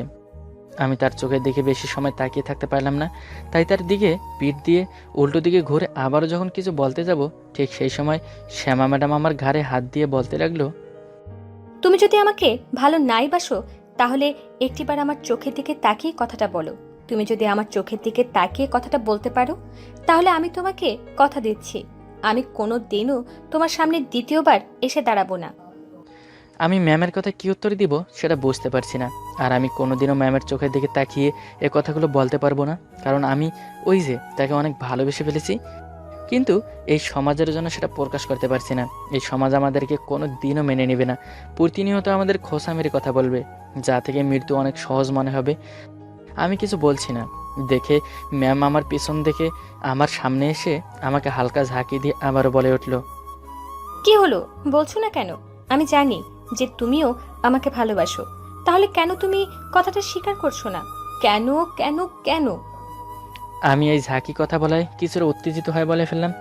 S2: আমি তার চোখের দিকে বেশি সময় তাকিয়ে থাকতে পারলাম না, তাই তার দিকে পিঠ দিয়ে উল্টো দিকে ঘুরে আবারও যখন কিছু বলতে যাব, ঠিক সেই সময় শ্যামা ম্যাডাম আমার ঘাড়ে হাত দিয়ে বলতে লাগলো,
S9: তুমি যদি আমাকে ভালো নাই বাসো তাহলে একটিবার আমার চোখের দিকে তাকিয়ে কথাটা বলো। তুমি যদি আমার চোখের দিকে তাকিয়ে কথাটা বলতে পারো তাহলে আমি তোমাকে কথা দিচ্ছি আমি কোনো দিনও তোমার সামনে দ্বিতীয়বার এসে দাঁড়াবো না।
S2: আমি ম্যামের কথা কী উত্তর দিব সেটা বুঝতে পারছি না। আর আমি কোনোদিনও ম্যামের চোখের দিকে তাকিয়ে এ কথাগুলো বলতে পারবো না, কারণ আমি ওই যে তাকে অনেক ভালোবেসে ফেলেছি। কিন্তু এই সমাজের জন্য সেটা প্রকাশ করতে পারছি না। এই সমাজ আমাদেরকে কোনো দিনও মেনে নেবে না, প্রতিনিয়ত আমাদের খোসা মেরে কথা বলবে, যা থেকে মৃত্যু অনেক সহজ মনে হবে। আমি কিছু বলছি না দেখে ম্যাম আমার পিছন দেখে আমার সামনে এসে আমাকে হালকা ঝাঁকি দিয়ে আবারও বলে উঠল,
S9: কি হলো বলছো না কেন? আমি জানি যে তুমিও আমাকে ভালোবাসো, তাহলে কেন তুমি কথাটা স্বীকার করছো না? কেন কেন কেন?
S2: আমি এই ঝাঁকি কথা বলায় কিছুটা উত্তেজিত হয়ে বলে ফেললাম,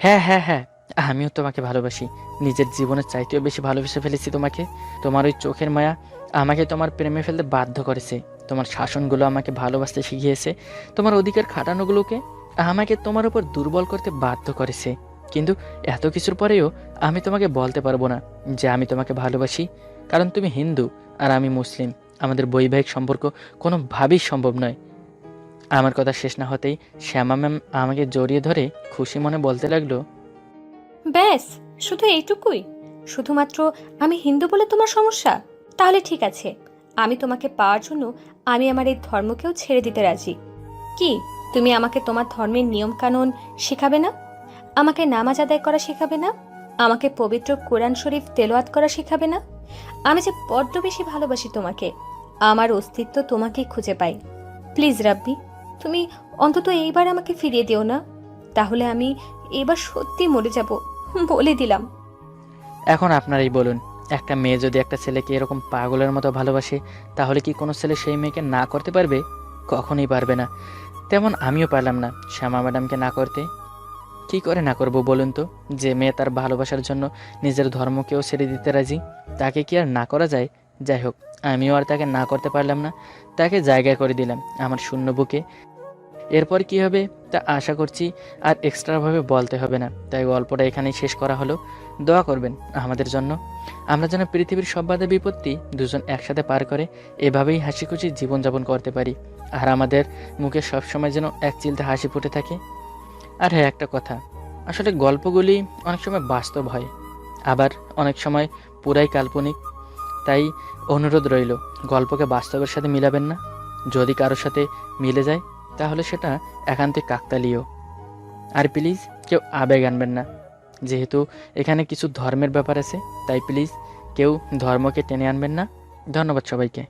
S2: হ্যাঁ হ্যাঁ হ্যাঁ, আমিও তোমাকে ভালোবাসি, নিজের জীবনের চাইতেও বেশি ভালোবেসে ফেলেছি তোমাকে। তোমার ওই চোখের মায়া আমাকে তোমার প্রেমে ফেলতে বাধ্য করেছে, তোমার শাসনগুলো আমাকে ভালোবাসতে শিখিয়েছে, তোমার অধিকার খাটানোগুলোকে আমাকে তোমার উপর দুর্বল করতে বাধ্য করেছে। কিন্তু এত কিছুর পরেও আমি তোমাকে বলতে পারবো না যে আমি তোমাকে ভালোবাসি, কারণ তুমি হিন্দু আর আমি মুসলিম, আমাদের বৈবাহিক সম্পর্ক কোনোভাবেই সম্ভব নয়। আমার কথা শেষ না হতেই শ্যামা ম্যাম আমাকে জড়িয়ে ধরে খুশি মনে বলতে লাগলো,
S9: ব্যাস শুধু এইটুকুই? শুধুমাত্র আমি হিন্দু বলে তোমার সমস্যা? তাহলে ঠিক আছে, আমি তোমাকে পাওয়ার জন্য আমি আমার এই ধর্মকেও ছেড়ে দিতে রাজি। কি তুমি আমাকে তোমার ধর্মের নিয়ম কানুন শেখাবে না? আমাকে নামাজ আদায় করা শেখাবে না? আমাকে পবিত্র কোরআন শরীফ তেলাওয়াত করা শেখাবে না? আমি যে বড্ড বেশি ভালোবাসি তোমাকে, আমার অস্তিত্ব তোমাকেই খুঁজে পাই। প্লিজ রাব্বি, তুমি অন্তত এইবার আমাকে ফিরিয়ে দিও না, তাহলে আমি এবার সত্যি মরে যাব, বলে দিলাম।
S2: এখন আপনারাই বলুন, একটা মেয়ে যদি একটা ছেলেকে এরকম পাগলের মতো ভালোবাসে, তাহলে কি কোনো ছেলে সেই মেয়েকে না করতে পারবে? কখনোই পারবে না। তেমন আমিও পারলাম না শ্যামা ম্যাডামকে না করতে। কি করে না করব বলুন তো? যে মেয়ে তার ভালোবাসার জন্য নিজের ধর্মকেও ছেড়ে দিতে রাজি, তাকে কি আর না করা যায়? যাই হোক, আমিও আর তাকে না করতে পারলাম না, তাকে জায়গা করে দিলাম আমার শূন্য বুকে। এরপর কি হবে তা আশা করছি আর এক্সট্রাভাবে বলতে হবে না, তাই গল্পটা এখানেই শেষ করা হলো। দোয়া করবেন আমাদের জন্য, আমরা যেন পৃথিবীর সব বাধা বিপত্তি দুজন একসাথে পার করে এভাবেই হাসি খুশি জীবনযাপন করতে পারি, আর আমাদের মুখে সবসময় যেন এক চিলতে হাসি ফুটে থাকে। আর হ্যাঁ, একটা কথা, আসলে গল্পগুলি অনেক সময় বাস্তব হয়, আবার অনেক সময় পুরাই কাল্পনিক। তাই অনুরোধ রইল, গল্পকে বাস্তবের সাথে মিলাবেন না। যদি কারোর সাথে মিলে যায় তাহলে সেটা একান্তই কাকতালীয়। আর প্লিজ কেউ আবেগ আনবেন না, যেহেতু এখানে কিছু ধর্মের ব্যাপার আছে, তাই প্লিজ কেউ ধর্মকে টেনে আনবেন না। ধন্যবাদ সবাইকে।